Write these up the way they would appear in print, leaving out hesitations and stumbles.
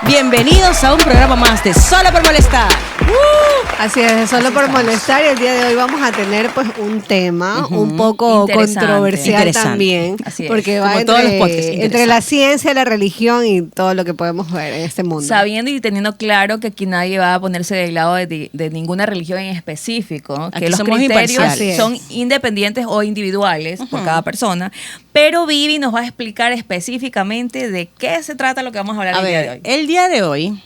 Bienvenidos a un programa más de Solo por Molestar. Así es, Solo por Molestar, y el día de hoy vamos a tener pues un tema un poco controversial también, porque va entre la ciencia, la religión y todo lo que podemos ver en este mundo. Sabiendo y teniendo claro que aquí nadie va a ponerse del lado de ninguna religión en específico, que los criterios son independientes o individuales por cada persona, pero Vivi nos va a explicar específicamente de qué se trata lo que vamos a hablar el día de hoy. El día de hoy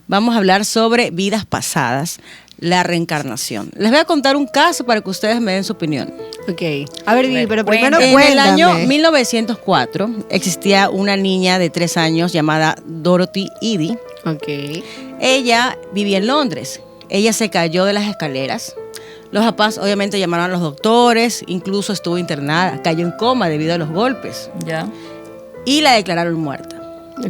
vamos a hablar sobre vidas pasadas, la reencarnación. Les voy a contar un caso para que ustedes me den su opinión. Ok. A ver, Vivi, pero primero cuéntame. En el año 1904 existía una niña de 3 años llamada Dorothy Eady. Ok. Ella vivía en Londres. Ella se cayó de las escaleras. Los papás obviamente llamaron a los doctores, incluso estuvo internada, cayó en coma debido a los golpes. Ya. Y la declararon muerta.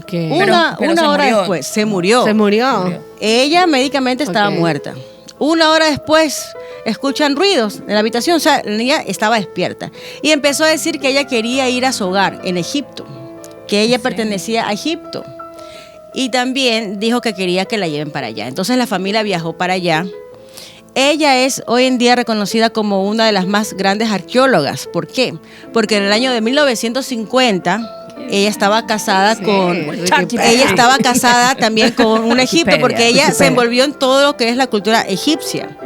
Okay. Una hora después se murió. Se murió. Ella médicamente estaba muerta. Una hora después escuchan ruidos en la habitación, o sea, la niña estaba despierta y empezó a decir que ella quería ir a su hogar en Egipto, que ella pertenecía a Egipto, y también dijo que quería que la lleven para allá. Entonces la familia viajó para allá. Ella es hoy en día reconocida como una de las más grandes arqueólogas. ¿Por qué? Porque en el año de 1950 ella estaba casada también con un egipto, porque ella se envolvió en todo lo que es la cultura egipcia.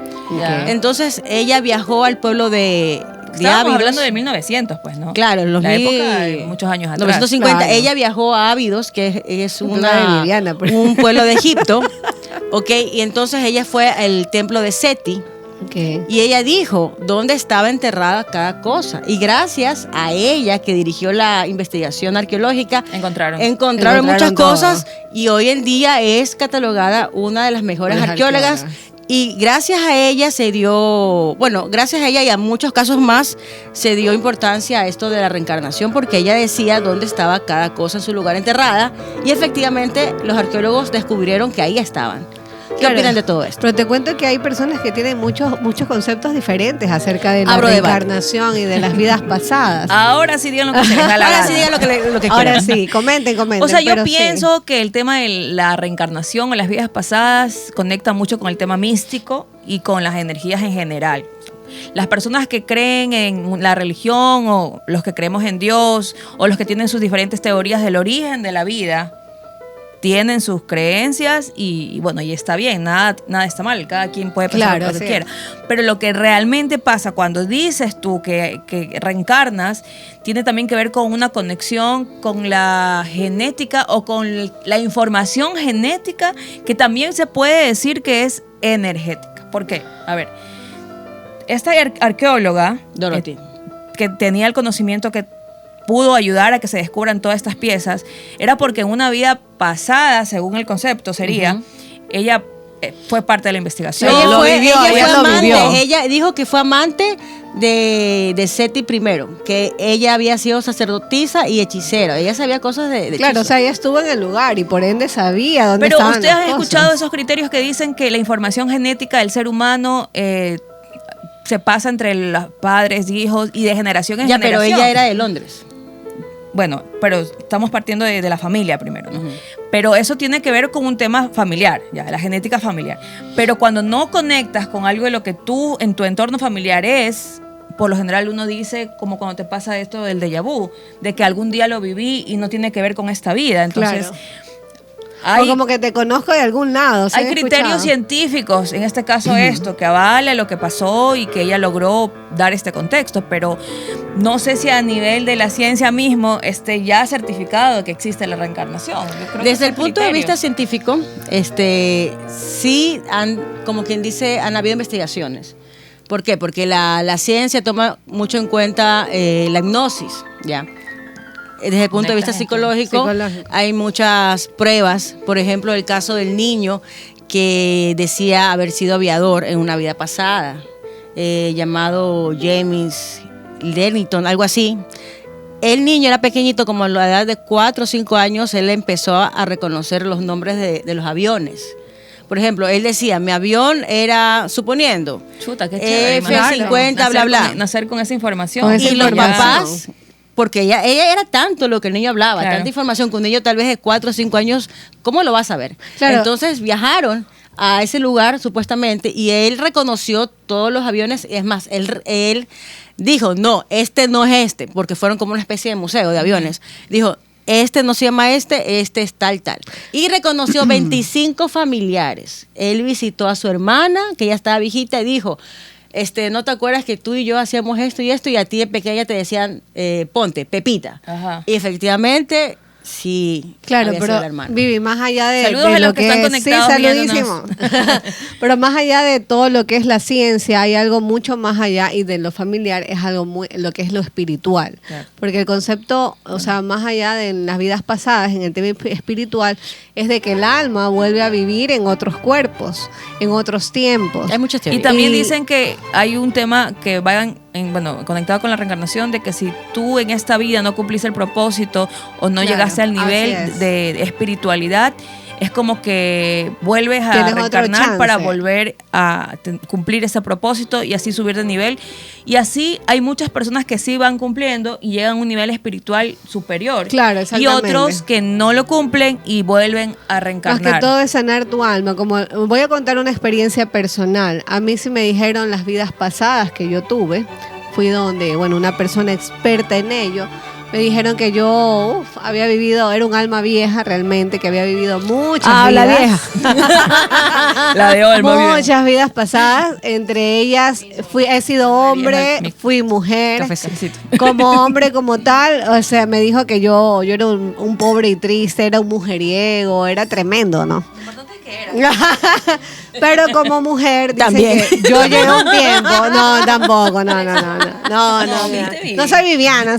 Entonces ella viajó al pueblo de Estábamos hablando de 1900, pues, ¿no? Claro, en los la época de muchos años atrás. 950. Claro. Ella viajó a Abidos, que es un pueblo de Egipto. Y entonces ella fue al templo de Seti. Y ella dijo dónde estaba enterrada cada cosa, y gracias a ella, que dirigió la investigación arqueológica, encontraron muchas cosas, y hoy en día es catalogada una de las mejores arqueólogas. Y gracias a ella gracias a ella y a muchos casos más, se dio importancia a esto de la reencarnación, porque ella decía dónde estaba cada cosa en su lugar enterrada, y efectivamente los arqueólogos descubrieron que ahí estaban. ¿Qué opinan de todo esto? Pero te cuento que hay personas que tienen muchos conceptos diferentes acerca de la reencarnación y de las vidas pasadas. Ahora sí digan lo que se les da la gana. Ahora sí digan lo que quieran. Ahora sí, comenten. O sea, yo pienso que el tema de la reencarnación o las vidas pasadas conecta mucho con el tema místico y con las energías en general. Las personas que creen en la religión, o los que creemos en Dios, o los que tienen sus diferentes teorías del origen de la vida, tienen sus creencias y está bien, nada está mal, cada quien puede pensar lo que quiera. Pero lo que realmente pasa cuando dices tú que reencarnas, tiene también que ver con una conexión con la genética o con la información genética, que también se puede decir que es energética. ¿Por qué? A ver, esta arqueóloga, Dorothy, que tenía el conocimiento que pudo ayudar a que se descubran todas estas piezas, era porque en una vida pasada, según el concepto sería, ella fue parte de la investigación. Ella dijo que fue amante de Seti primero, que ella había sido sacerdotisa y hechicera. Ella sabía cosas de claro, o sea, ella estuvo en el lugar y por ende sabía dónde estaban las cosas. Pero ustedes han escuchado esos criterios que dicen que la información genética del ser humano se pasa entre los padres, hijos y de generación en generación. Pero ella era de Londres. Bueno, pero estamos partiendo de la familia primero, ¿no? Pero eso tiene que ver con un tema familiar, la genética familiar. Pero cuando no conectas con algo de lo que tú en tu entorno familiar es, por lo general uno dice, como cuando te pasa esto del déjà vu, de que algún día lo viví y no tiene que ver con esta vida. Entonces, o como que te conozco de algún lado. Hay criterios científicos, en este caso que avala lo que pasó y que ella logró dar este contexto, pero no sé si a nivel de la ciencia mismo esté ya certificado que existe la reencarnación. Desde el punto de vista científico, sí como quien dice, han habido investigaciones. ¿Por qué? Porque la ciencia toma mucho en cuenta la hipnosis, ¿ya? Desde el punto de vista psicológico, hay muchas pruebas. Por ejemplo, el caso del niño que decía haber sido aviador en una vida pasada, llamado James Lennington, algo así. El niño era pequeñito, como a la edad de 4 o 5 años, él empezó a reconocer los nombres de los aviones. Por ejemplo, él decía, mi avión era, suponiendo, Chuta, qué chévere, F-50, bla, bla. Nacer con esa información. Y los papás porque ella era tanto lo que el niño hablaba, tanta información, que un niño tal vez de 4 o 5 años, ¿cómo lo va a saber? Claro. Entonces viajaron a ese lugar supuestamente y él reconoció todos los aviones. Es más, él dijo, no es porque fueron como una especie de museo de aviones. Dijo, este no se llama este es tal. Y reconoció 25 familiares. Él visitó a su hermana, que ya estaba viejita, y dijo, ¿no te acuerdas que tú y yo hacíamos esto y esto? Y a ti de pequeña te decían, ponte, Pepita. Ajá. Y efectivamente, sí. Claro, pero Vivi, más allá de... Saludos a los que están conectados. Sí, saludísimo. Pero más allá de todo lo que es la ciencia, hay algo mucho más allá, y de lo familiar es algo lo que es lo espiritual. Claro. Porque el concepto, o sea, más allá de las vidas pasadas, en el tema espiritual, es de que el alma vuelve a vivir en otros cuerpos, en otros tiempos. Hay muchas teorías. Y también dicen que hay un tema que vayan conectado con la reencarnación, de que si tú en esta vida no cumpliste el propósito o no llegaste al nivel de espiritualidad, es como que vuelves a reencarnar para volver a cumplir ese propósito y así subir de nivel. Y así hay muchas personas que sí van cumpliendo y llegan a un nivel espiritual superior. Claro, exactamente. Y otros que no lo cumplen y vuelven a reencarnar. Más que todo es sanar tu alma. Como voy a contar una experiencia personal. A mí sí me dijeron las vidas pasadas que yo tuve. Fui donde, una persona experta en ello. Me dijeron que yo había vivido, era un alma vieja realmente, que había vivido muchas vidas. La vieja. La de alma muchas vidas pasadas, entre ellas he sido hombre, fui mujer. Como hombre, como tal, o sea, me dijo que yo era un pobre y triste, era un mujeriego, era tremendo, ¿no? Pero como mujer dice también que yo llegué un tiempo. No, tampoco, no. No soy Viviana.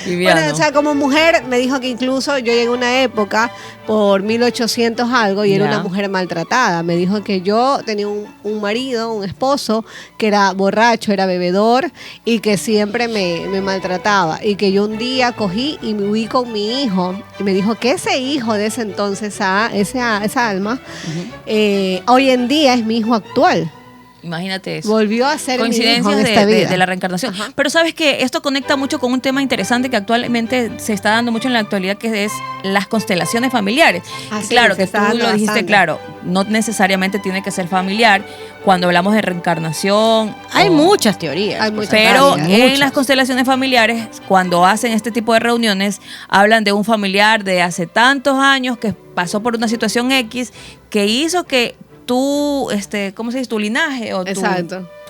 Bueno, o sea, como mujer me dijo que incluso yo llegué a una época por 1800 algo y era una mujer maltratada. Me dijo que yo tenía un marido, un esposo, que era borracho, era bebedor y que siempre me maltrataba. Y que yo un día cogí y me huí con mi hijo y me dijo que ese hijo de ese entonces, esa alma, hoy en día es mi hijo actual. Imagínate eso. Volvió a ser coincidencias de la reencarnación. Ajá. Pero sabes que esto conecta mucho con un tema interesante que actualmente se está dando mucho en la actualidad, que es las constelaciones familiares. Claro, que tú lo dijiste, claro, no necesariamente tiene que ser familiar. Cuando hablamos de reencarnación, hay muchas teorías. Pero en las constelaciones familiares, cuando hacen este tipo de reuniones, hablan de un familiar de hace tantos años que pasó por una situación X que hizo que tú, ¿cómo se dice? Tu linaje o tu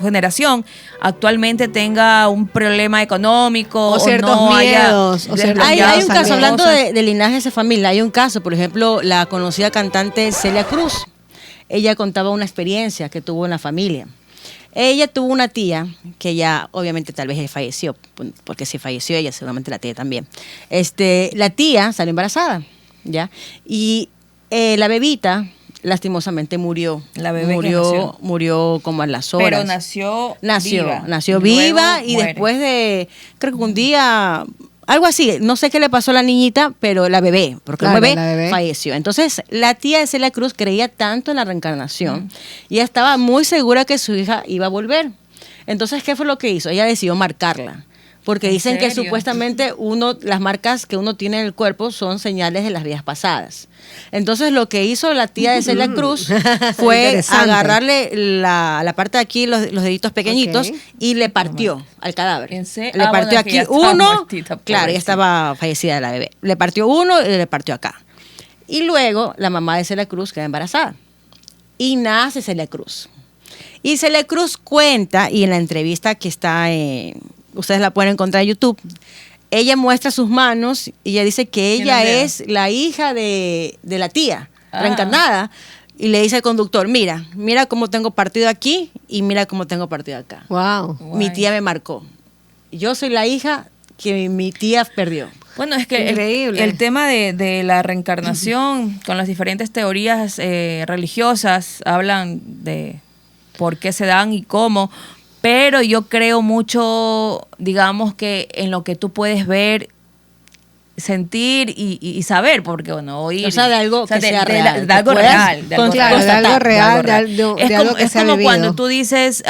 generación actualmente tenga un problema económico o ciertos miedos. Hay un caso, hablando de linajes de familia, hay un caso, por ejemplo, la conocida cantante Celia Cruz. Ella contaba una experiencia que tuvo en la familia. Ella tuvo una tía que ya, obviamente, tal vez falleció, porque si falleció ella, seguramente la tía también. La tía salió embarazada, ¿ya? Y la bebita lastimosamente murió. La bebé murió como a las horas. Pero nació viva y muere. Después de, creo que un día, algo así, no sé qué le pasó a la niñita, pero la bebé, porque la bebé falleció. Entonces, la tía de Celia Cruz creía tanto en la reencarnación y ella estaba muy segura que su hija iba a volver. Entonces, ¿qué fue lo que hizo? Ella decidió marcarla. Porque dicen que supuestamente las marcas que uno tiene en el cuerpo son señales de las vidas pasadas. Entonces lo que hizo la tía de Celia Cruz fue agarrarle la parte de aquí, los deditos pequeñitos, y le partió al cadáver. Le partió aquí uno, claro, ya estaba fallecida la bebé. Le partió uno y le partió acá. Y luego la mamá de Celia Cruz queda embarazada. Y nace Celia Cruz. Y Celia Cruz cuenta, y en la entrevista que está ustedes la pueden encontrar en YouTube, ella muestra sus manos y ella dice que ella es la hija de la tía reencarnada, y le dice al conductor, mira cómo tengo partido aquí y mira cómo tengo partido acá. Wow. Mi tía me marcó. Yo soy la hija que mi tía perdió. Bueno, es que el tema de la reencarnación, con las diferentes teorías religiosas, hablan de por qué se dan y cómo. Pero yo creo mucho, digamos, que en lo que tú puedes ver, sentir y saber, porque oír. O sea, de algo que sea real. De algo real. De algo real. Es como cuando tú dices,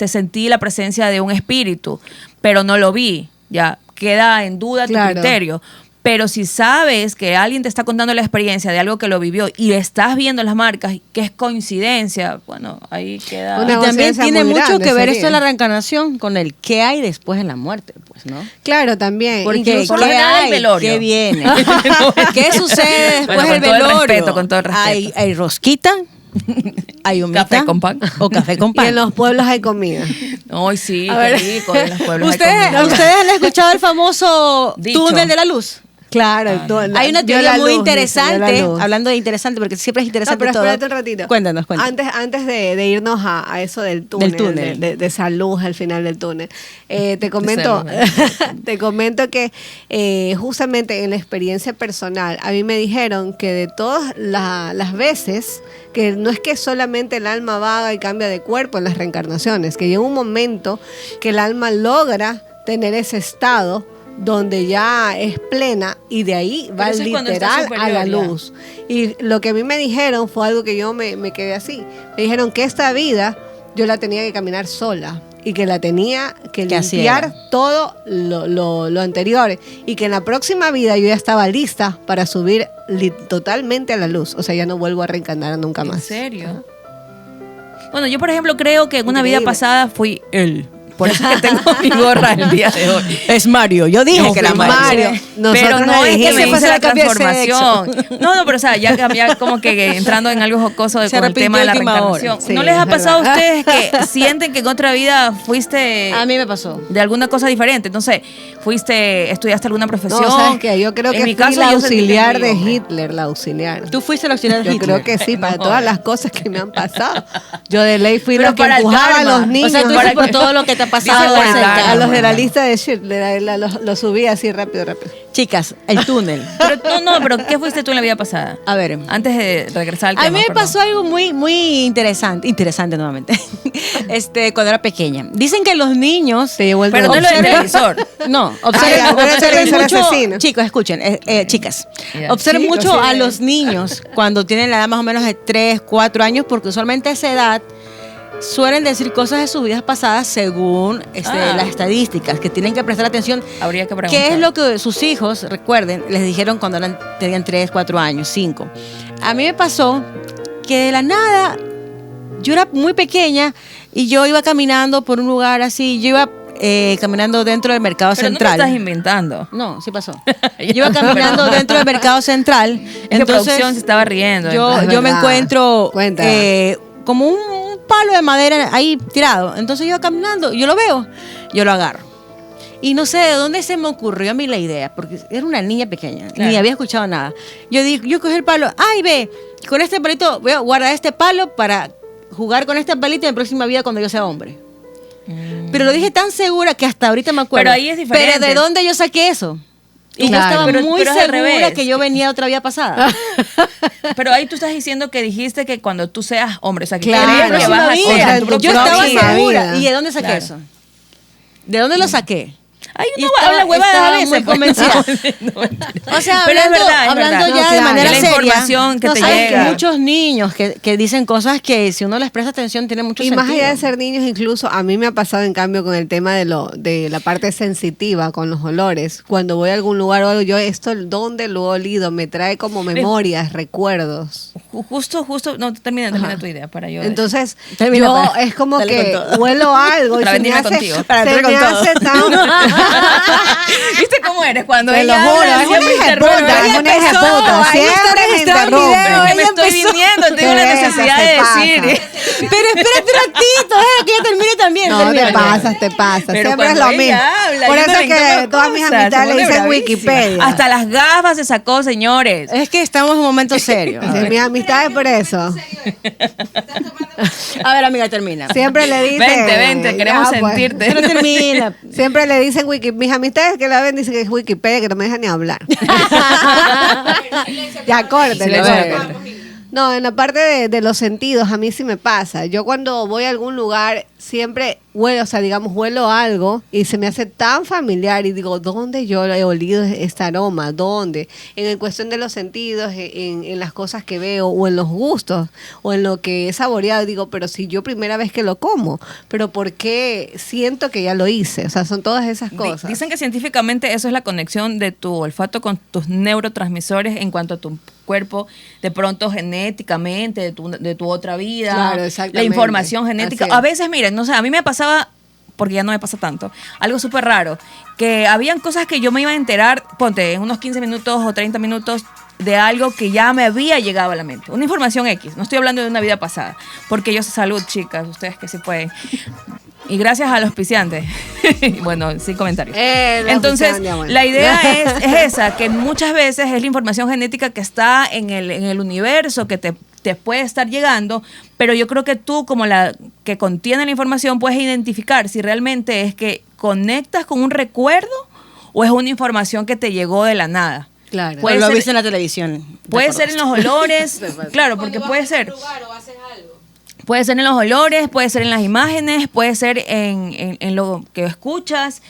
sentí la presencia de un espíritu, pero no lo vi. ya queda en duda tu criterio. Pero si sabes que alguien te está contando la experiencia de algo que lo vivió y estás viendo las marcas, que es coincidencia, bueno, ahí queda. Y también tiene mucho que ver esto de la reencarnación con el qué hay después de la muerte, pues, ¿no? Claro, también. Porque ¿qué hay? El velorio. ¿Qué viene? ¿Qué sucede después del velorio? Con todo el respeto. Hay rosquita. Hay humita, café con pan o café con pan. Y en los pueblos hay comida. Ay, sí, qué rico. En los pueblos ¿Ustedes han escuchado el famoso túnel de la luz? Claro, hay una teoría muy interesante, hablando de interesante, porque siempre es interesante todo. Espérate un ratito. Cuéntanos. Antes de irnos a eso del túnel. De esa luz al final del túnel, te comento que justamente en la experiencia personal, a mí me dijeron que de todas las veces, que no es que solamente el alma vaga y cambia de cuerpo en las reencarnaciones, que llega un momento que el alma logra tener ese estado donde ya es plena y de ahí va literal a la luz. Y lo que a mí me dijeron fue algo que yo me quedé así. Me dijeron que esta vida yo la tenía que caminar sola y que la tenía que limpiar todo lo anterior y que en la próxima vida yo ya estaba lista para subir totalmente a la luz. O sea, ya no vuelvo a reencarnar nunca más. ¿En serio? Bueno, yo por ejemplo creo que en una vida pasada fui él. Por eso es que tengo mi gorra el día de hoy. Es Mario. Yo dije que era Mario. Pero no es que me hice la transformación. No, pero o sea, ya como que entrando en algo jocoso con el tema de la reencarnación. Sí, ¿no les ha pasado a ustedes que sienten que en otra vida fuiste... A mí me pasó. De alguna cosa diferente? Entonces, estudiaste alguna profesión. No, ¿sabes qué? Yo creo que fui la auxiliar de Hitler, la auxiliar. ¿Tú fuiste la auxiliar de Hitler? Yo creo que sí, para todas las cosas que me han pasado. Yo de ley fui la que empujaba a los niños. O sea, tú dices por todo lo que te ha pasado a los de la lista de Schindler, lo subí así rápido. Chicas, el túnel. Pero ¿qué fuiste tú en la vida pasada? A ver. Antes de regresar al tema. A mí me pasó algo muy interesante nuevamente, cuando era pequeña. Dicen que los niños... Pero no lo del televisor. No, observen mucho... Chicos, escuchen, chicas. Observen mucho a los niños cuando tienen la edad más o menos de 3, 4 años, porque usualmente a esa edad suelen decir cosas de sus vidas pasadas según las estadísticas, que tienen que prestar atención. Habría que preguntar. ¿Qué es lo que sus hijos, recuerden, les dijeron cuando tenían 3, 4 años, 5? A mí me pasó que de la nada, yo era muy pequeña y yo iba caminando por un lugar así, yo iba caminando dentro del Mercado Central. Pero no te estás inventando. No, sí pasó. Yo iba caminando dentro del Mercado Central. Entonces, producción se estaba riendo. Yo me encuentro como un palo de madera ahí tirado. Entonces yo iba caminando, yo lo veo, yo lo agarro. Y no sé de dónde se me ocurrió a mí la idea, porque era una niña pequeña, ni había escuchado nada. Yo cogí el palo, ve, con este palito voy a guardar este palo para jugar con este palito en la próxima vida cuando yo sea hombre. Pero lo dije tan segura que hasta ahorita me acuerdo. Pero ahí es diferente. Pero ¿de dónde yo saqué eso? Y yo estaba muy segura que yo venía de otra vida pasada. Pero ahí tú estás diciendo que dijiste que cuando tú seas hombre, o sea, que yo estaba segura. ¿Y de dónde saqué eso? ¿De dónde lo saqué? Hay una huevada a veces. Muy convencida. O sea, hablando ya de manera seria, información que te llega. Hay muchos niños que dicen cosas que si uno les presta atención tiene mucho sentido. Y más allá de ser niños, incluso a mí me ha pasado en cambio con el tema de la parte sensitiva, con los olores. Cuando voy a algún lugar o algo, yo ¿dónde lo he olido? Me trae como memorias, recuerdos. Justo, no, termina tu idea para yo. Entonces, es como que huelo algo y se me hace tan... ¿Viste cómo eres cuando te ella lo juro, es una ejecuta, siempre me interrumpe. Me estoy viniendo, tengo la necesidad de decir. Pero espérate un ratito, que ella termine también. No, te pasa. Pero siempre es lo mismo. Por eso es que todas mis amistades le dicen Wikipedia. Hasta las gafas se sacó, señores. Es que estamos en un momento serio. Mis amistades por eso. A ver, amiga, termina. Siempre le dicen... Vente, queremos sentirte. Pero termina. Siempre le dicen mis amistades que la ven dicen que es Wikipedia, que no me dejan ni hablar. Ya, córtelo. No, en la parte de los sentidos, a mí sí me pasa. Yo cuando voy a algún lugar siempre huelo, o sea, digamos, huelo algo y se me hace tan familiar y digo, ¿dónde yo he olido este aroma? ¿Dónde? En cuestión de los sentidos, en las cosas que veo o en los gustos o en lo que he saboreado, digo, pero si yo primera vez que lo como, pero ¿por qué siento que ya lo hice? O sea, son todas esas cosas. Dicen que científicamente eso es la conexión de tu olfato con tus neurotransmisores en cuanto a tu cuerpo, de pronto genéticamente, de tu otra vida, claro, exactamente, la información genética. A veces, miren, no sé, a mí me pasaba, porque ya no me pasa tanto, algo súper raro, que habían cosas que yo me iba a enterar, ponte, en unos 15 minutos o 30 minutos de algo que ya me había llegado a la mente. Una información X, no estoy hablando de una vida pasada, porque yo sé salud, chicas, ustedes que sí pueden. Y gracias al auspiciante. Bueno, sin comentarios. Entonces, la idea es esa, que muchas veces es la información genética que está en el universo, que te puede estar llegando, pero yo creo que tú, como la que contiene la información, puedes identificar si realmente es que conectas con un recuerdo o es una información que te llegó de la nada. Claro. Lo viste en la televisión. Puede ser en los olores. Claro, porque puede ser. Puede ser en los olores, puede ser en las imágenes, puede ser en lo que escuchas,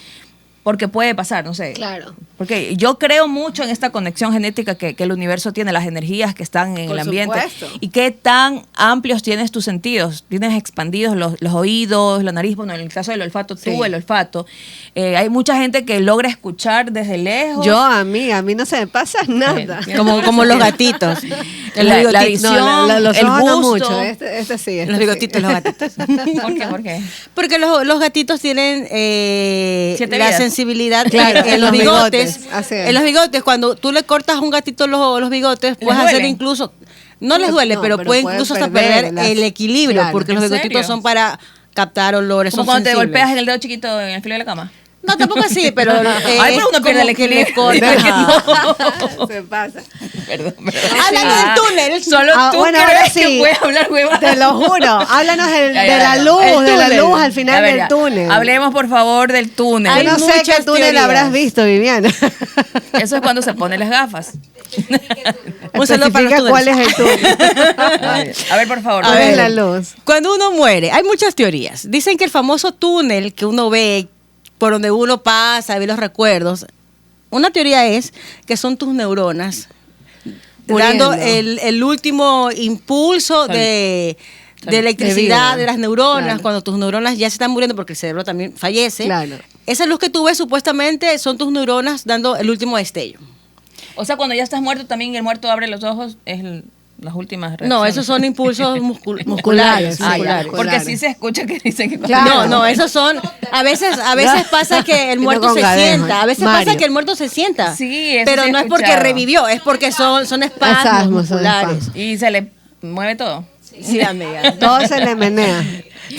porque puede pasar, no sé. Claro. Porque yo creo mucho en esta conexión genética que el universo tiene, las energías que están en el ambiente. Supuesto. Y qué tan amplios tienes tus sentidos. Tienes expandidos los oídos, la nariz, bueno, en el caso del olfato, tú, el olfato. Hay mucha gente que logra escuchar desde lejos. A mí no se me pasa nada. Como los gatitos. La visión, los el ojos gusto. No mucho. Este sí. Los bigotitos, los gatitos. ¿Por qué? Porque los gatitos tienen la sensibilidad en los bigotes. En los bigotes, cuando tú le cortas a un gatito los bigotes, puedes hacer incluso, no les duele, pero puede incluso hasta perder el equilibrio, porque los bigotitos son para captar olores. Como cuando te golpeas en el dedo chiquito en el filo de la cama. No, tampoco así, pero pero uno pierde el equilibrio. Se pasa. Perdón. Hablando del túnel. Solo tú crees que puedes hablar huevadas. Te lo juro. Háblanos de la luz al final del túnel. Hablemos, por favor, del túnel. Yo no sé qué túnel habrás visto, Viviana. Eso es cuando se ponen las gafas. Un saludo para los ¿cuál es el túnel? A ver, por favor. A ver, la luz. Cuando uno muere, hay muchas teorías. Dicen que el famoso túnel que uno ve, por donde uno pasa, ve los recuerdos. Una teoría es que son tus neuronas dando el último impulso de electricidad de las neuronas, claro, cuando tus neuronas ya se están muriendo porque el cerebro también fallece. Claro. Esa luz que tú ves supuestamente son tus neuronas dando el último destello. O sea, cuando ya estás muerto también el muerto abre los ojos, es las últimas reacciones. No, esos son impulsos musculares. Porque así se escucha que dicen que... Claro. No, esos son... A veces pasa que el muerto se sienta. A veces pasa que el muerto se sienta. Sí, eso pero no es porque revivió, es porque son espasmos musculares. Y se le mueve todo. Sí, amiga. Todo se le menea.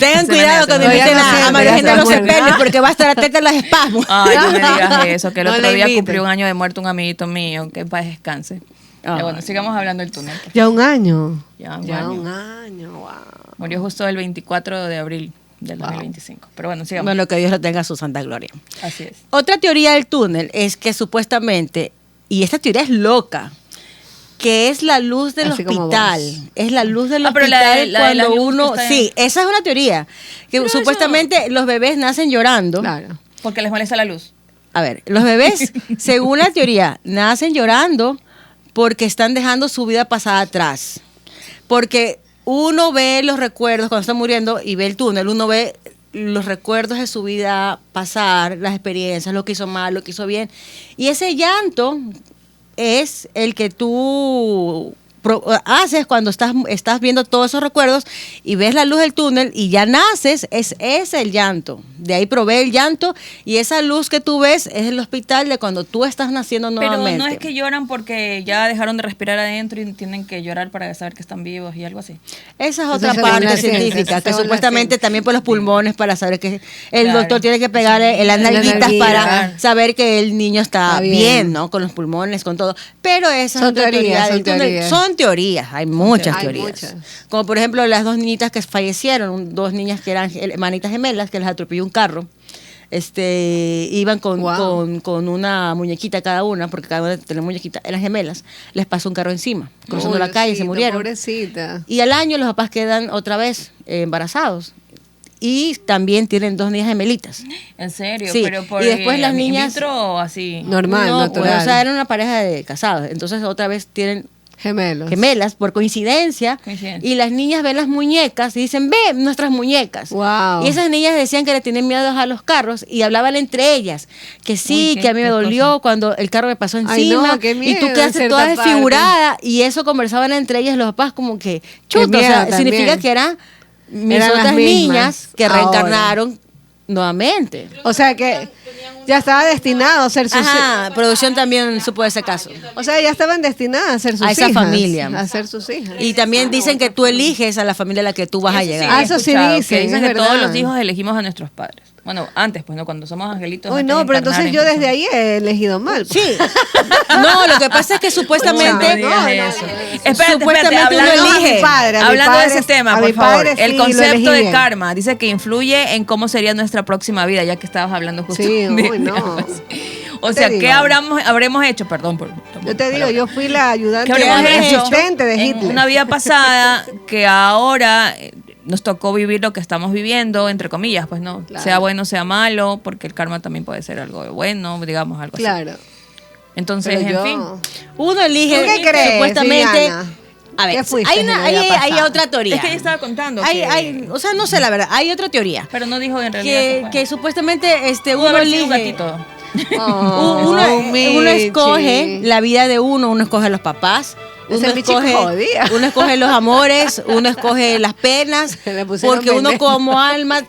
Tengan cuidado cuando inviten a María Gente a los sepelios, porque va a estar atenta a los espasmos. Ay, no me digas eso, que el otro día cumplió un año de muerto un amiguito mío, que en paz descanse. Bueno, sigamos hablando del túnel. Ya un año. Ya un año, wow. Murió justo el 24 de abril del 2025. Pero bueno, sigamos. Bueno, que Dios lo tenga a su santa gloria. Así es. Otra teoría del túnel es que supuestamente, y esta teoría es loca, que es la luz del hospital. Es la luz del hospital cuando uno... Sí, esa es una teoría. Que pero supuestamente los bebés nacen llorando. Claro. Porque les molesta la luz. A ver, los bebés, según la teoría, nacen llorando porque están dejando su vida pasada atrás. Porque uno ve los recuerdos cuando está muriendo y ve el túnel, uno ve los recuerdos de su vida pasar, las experiencias, lo que hizo mal, lo que hizo bien. Y ese llanto es el que tú haces cuando estás viendo todos esos recuerdos y ves la luz del túnel y ya naces, es el llanto. De ahí provee el llanto y esa luz que tú ves es el hospital de cuando tú estás naciendo nuevamente. Pero no es que lloran porque ya dejaron de respirar adentro y tienen que llorar para saber que están vivos y algo así. Esa es otra parte científica, que supuestamente también por los pulmones para saber que el doctor tiene que pegarle las nalguitas para saber que el niño está bien, ¿no? Con los pulmones, con todo. Pero esa es otra teoría del túnel. Son teorías, hay muchas teorías. Como por ejemplo las dos niñitas que fallecieron, dos niñas que eran hermanitas gemelas, que les atropelló un carro. Iban con una muñequita cada una, porque cada una tenía muñequita, eran gemelas, les pasó un carro encima, cruzando la calle, se murieron. Pobrecita. Y al año los papás quedan otra vez embarazados. y también tienen 2 niñas gemelitas. ¿En serio? Sí. Pero por y después las niñas... ¿in vitro o así? Normal, no, natural. Pues, o sea, eran una pareja de casados. Entonces otra vez tienen... Gemelas, por coincidencia. Y las niñas ven las muñecas y dicen, ve nuestras muñecas. Wow. Y esas niñas decían que le tienen miedo a los carros y hablaban entre ellas. Que sí, que a mí me dolió cuando el carro me pasó encima. Ay, no, qué miedo, y tú quedaste toda desfigurada. Y eso conversaban entre ellas los papás como que, chuta, o sea, significa que eran otras niñas que reencarnaron nuevamente. O sea que ya estaba destinado a ser sus hijas. Ajá, producción también supo ese caso. O sea, ya estaban destinadas a ser sus hijas. A esa familia. A ser sus hijas. Y también dicen que tú eliges a la familia a la que tú vas a llegar. Eso sí dicen. Dicen que todos los hijos elegimos a nuestros padres. Bueno, antes, pues no, cuando somos angelitos. Uy, no, pero entonces yo desde ahí he elegido mal. Sí. No, lo que pasa es que supuestamente. No. Espérate, supuestamente uno elige. Hablando de ese tema, por favor. El concepto de karma dice que influye en cómo sería nuestra próxima vida, ya que estabas hablando justo. Sí, uy, no. O sea, ¿qué habremos hecho? Perdón. Yo te digo, yo fui la ayudante asistente de Hitler. En una vida pasada que ahora nos tocó vivir lo que estamos viviendo, entre comillas, pues no, claro. Sea bueno, sea malo, porque el karma también puede ser algo bueno, digamos, algo así. Claro. Entonces, en fin. Uno elige, ¿tú qué crees, supuestamente... Viviana? A ver, hay otra teoría. Es que ella estaba contando. O sea, no sé la verdad, hay otra teoría. Pero no dijo en realidad. Que supuestamente uno elige... Un gatito. Uno escoge la vida de uno escoge a los papás, uno escoge los amores, uno escoge las penas, porque uno como alma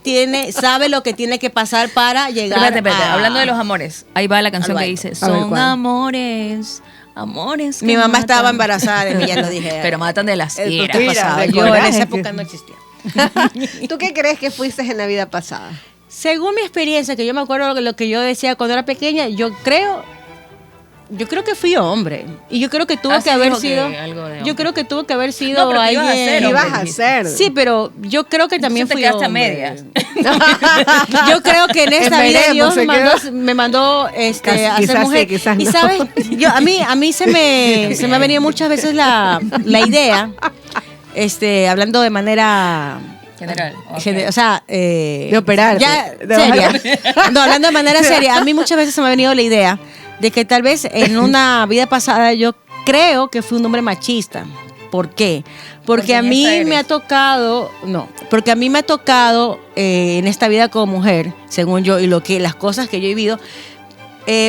sabe lo que tiene que pasar para llegar espérate. Hablando de los amores, ahí va la canción que dice, son amores mi mamá estaba embarazada de mí, ya lo dije. Pero matan de las tiras. Yo en esa época no existía. ¿Tú qué crees que fuiste en la vida pasada? Según mi experiencia, que yo me acuerdo de lo que yo decía cuando era pequeña, yo creo que fui hombre. Y yo creo que tuvo que haber sido. Yo creo que tuvo que haber sido alguien. Ibas a ser. Sí, pero yo creo que también fui hombre. A medias. Yo creo que en esta vida Dios me mandó a ser mujer. Sí, no. Y sabes, a mí se me ha venido muchas veces la idea, hablando de manera general. Okay. O sea, de operar. Seria. No, hablando de manera seria, a mí muchas veces se me ha venido la idea de que tal vez en una vida pasada yo creo que fui un hombre machista. ¿Por qué? Porque a mí me ha tocado, en esta vida como mujer, según yo, y las cosas que yo he vivido,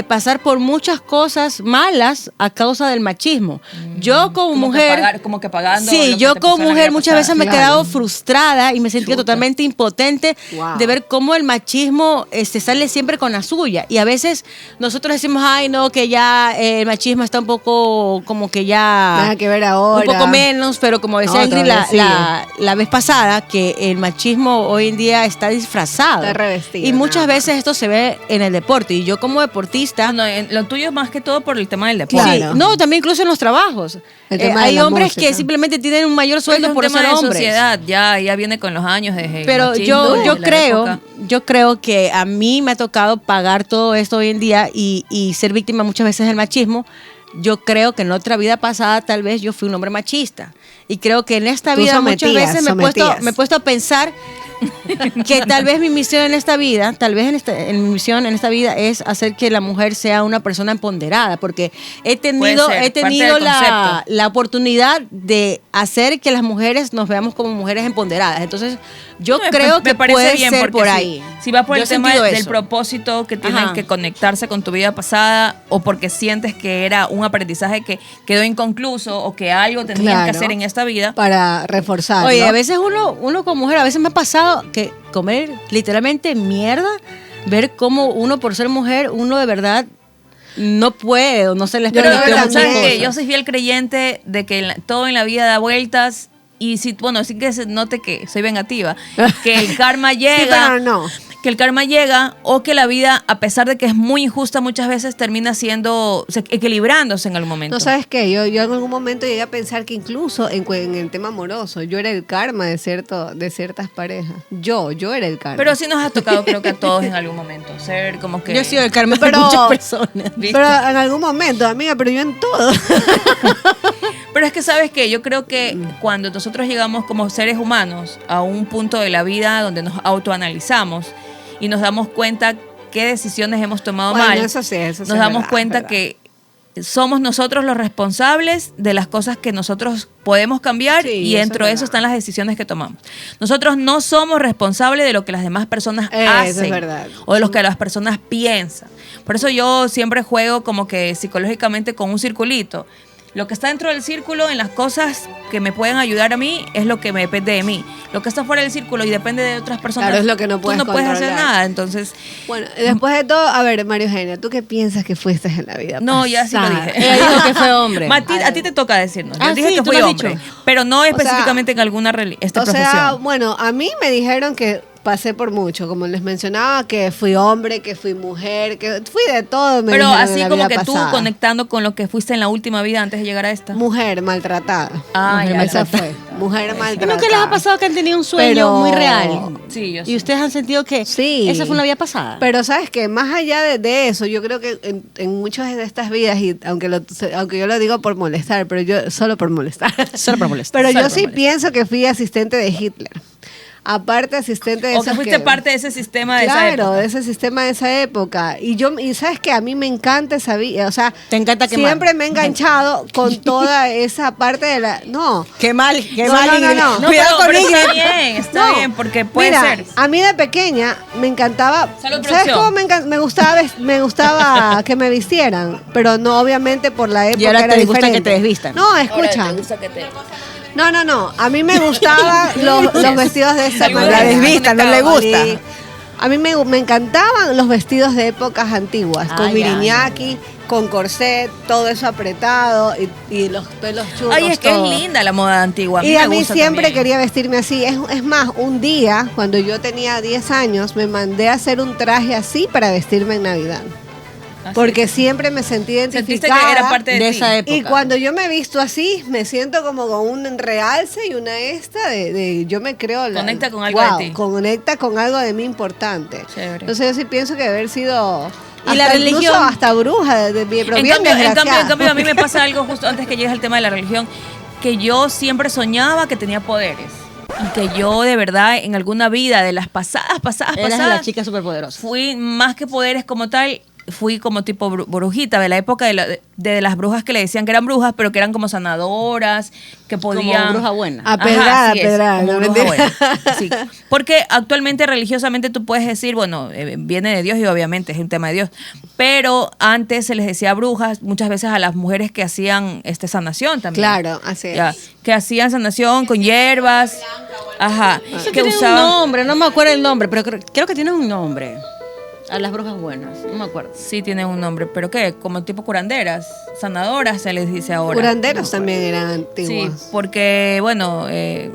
pasar por muchas cosas malas a causa del machismo. Yo como mujer... como que pagando... Sí, yo como mujer muchas veces me he quedado frustrada y me he sentido totalmente impotente de ver cómo el machismo sale siempre con la suya. Y a veces nosotros decimos, ay no, que ya el machismo está un poco como que ya... Nada que ver ahora. Un poco menos, pero como decía Ingrid la vez pasada, que el machismo hoy en día está disfrazado. Está revestido. Y muchas veces esto se ve en el deporte. Y yo como deportista... No, lo tuyo es más que todo por el tema del deporte. Claro. No, también incluso en los trabajos. Hay hombres que simplemente tienen un mayor sueldo por ser hombres. Sociedad, ya viene con los años de pero machismo, yo creo que a mí me ha tocado pagar todo esto hoy en día y ser víctima muchas veces del machismo. Yo creo que en otra vida pasada tal vez yo fui un hombre machista. Y creo que en esta vida muchas veces me he puesto a pensar que tal vez mi misión en esta vida, mi misión en esta vida es hacer que la mujer sea una persona empoderada, porque he tenido la oportunidad de hacer que las mujeres nos veamos como mujeres empoderadas. Entonces, yo creo que puede bien ser por ahí. Si va por el tema del propósito que tienen que conectarse con tu vida pasada, o porque sientes que era un aprendizaje que quedó inconcluso o que algo tendrían que hacer en esta vida. Para reforzar. Oye, a veces uno como mujer, a veces me ha pasado que comer literalmente mierda, ver cómo uno por ser mujer, uno de verdad no puede o no se le espera. Pero yo soy fiel creyente de que todo en la vida da vueltas. Y sí que se note que soy vengativa, que el karma llega, sí, pero no. Que el karma llega, o que la vida, a pesar de que es muy injusta, muchas veces termina equilibrándose en algún momento. No, ¿sabes qué? Yo en algún momento llegué a pensar que incluso en el tema amoroso, yo era el karma de ciertas parejas. Yo era el karma. Pero sí nos ha tocado, creo que a todos en algún momento, ser como que... Yo he sido el karma de muchas personas. ¿Viste? Pero en algún momento, amiga, pero yo en todo. Pero es que, ¿sabes qué? Yo creo que cuando nosotros llegamos como seres humanos a un punto de la vida donde nos autoanalizamos y nos damos cuenta qué decisiones hemos tomado mal, eso nos damos cuenta que somos nosotros los responsables de las cosas que nosotros podemos cambiar, y dentro de eso están las decisiones que tomamos. Nosotros no somos responsables de lo que las demás personas hacen o de lo que las personas piensan. Por eso yo siempre juego como que psicológicamente con un circulito. Lo que está dentro del círculo, en las cosas que me pueden ayudar a mí, es lo que me depende de mí. Lo que está fuera del círculo y depende de otras personas, claro, es lo que no puedes tú no puedes hacer nada. Entonces, bueno, después de todo, a ver, María Eugenia, ¿tú qué piensas que fuiste en la vida? No, ya sí lo dije. Ella dijo que fue hombre. A ti te toca decirnos. Yo dije que fui hombre, pero no específicamente en alguna profesión. O sea, bueno, a mí me dijeron que pasé por mucho, como les mencionaba, que fui hombre, que fui mujer, que fui de todo. Pero así como que pasada. Tú conectando con lo que fuiste en la última vida antes de llegar a esta. Mujer maltratada. Esa fue. Mujer maltratada. ¿No que les ha pasado que han tenido un sueño muy real? Sí, yo y ustedes han sentido que esa fue una vida pasada. Pero sabes que más allá de eso, yo creo que en muchas de estas vidas, y aunque yo lo digo por molestar, pero yo solo por molestar. Solo por molestar. Pero yo sí pienso que fui asistente de Hitler. Aparte asistente de esos que fuiste parte de ese sistema de esa época. Claro, de ese sistema de esa época. Y sabes que a mí me encanta esa vida, o sea, te encanta quemar. Siempre me he enganchado con toda esa parte de la qué mal. No, cuidado con Ingrid. Está bien, porque puede ser. A mí de pequeña me encantaba, ¿sabes cómo me gustaba que me vistieran? Pero no obviamente por la época. Y ahora te gusta que te desvistan. No, escucha. No. A mí me gustaban los vestidos de esa manera. La desvista, no le gusta. A mí me encantaban los vestidos de épocas antiguas, con miriñaki, con corset, todo eso apretado y los pelos chutos. Ay, es que es linda la moda antigua. Y a mí siempre quería vestirme así. Es más, un día, cuando yo tenía 10 años, me mandé a hacer un traje así para vestirme en Navidad. Porque siempre me sentí identificada. Sentiste que era parte de esa época. Y cuando yo me visto así, me siento como con un realce y una de yo me creo. Conecta con algo de ti. Conecta con algo de mí importante. Chévere. Entonces yo sí pienso que haber sido... Y la religión hasta bruja, pero bien desgraciada. En cambio, a mí me pasa algo justo antes que llegues al tema de la religión, que yo siempre soñaba que tenía poderes. Y que yo de verdad en alguna vida de las pasadas, eras la chica superpoderosa. Fui más que poderes como tal. Fui como tipo brujita de la época de las brujas que le decían que eran brujas, pero que eran como sanadoras, que podían... Como bruja buena. Pedrada. Como bruja buena. Sí. Porque actualmente religiosamente tú puedes decir, bueno, viene de Dios y obviamente es un tema de Dios, pero antes se les decía brujas muchas veces a las mujeres que hacían sanación también. Claro, así es. Ya, que hacían sanación con hierbas. Ajá. Eso que tiene un nombre, no me acuerdo el nombre, pero creo que tiene un nombre. A las brujas buenas, no me acuerdo. Sí, tienen un nombre, pero ¿qué? Como tipo curanderas, sanadoras se les dice ahora. Curanderos también eran antiguos. Sí, porque, bueno,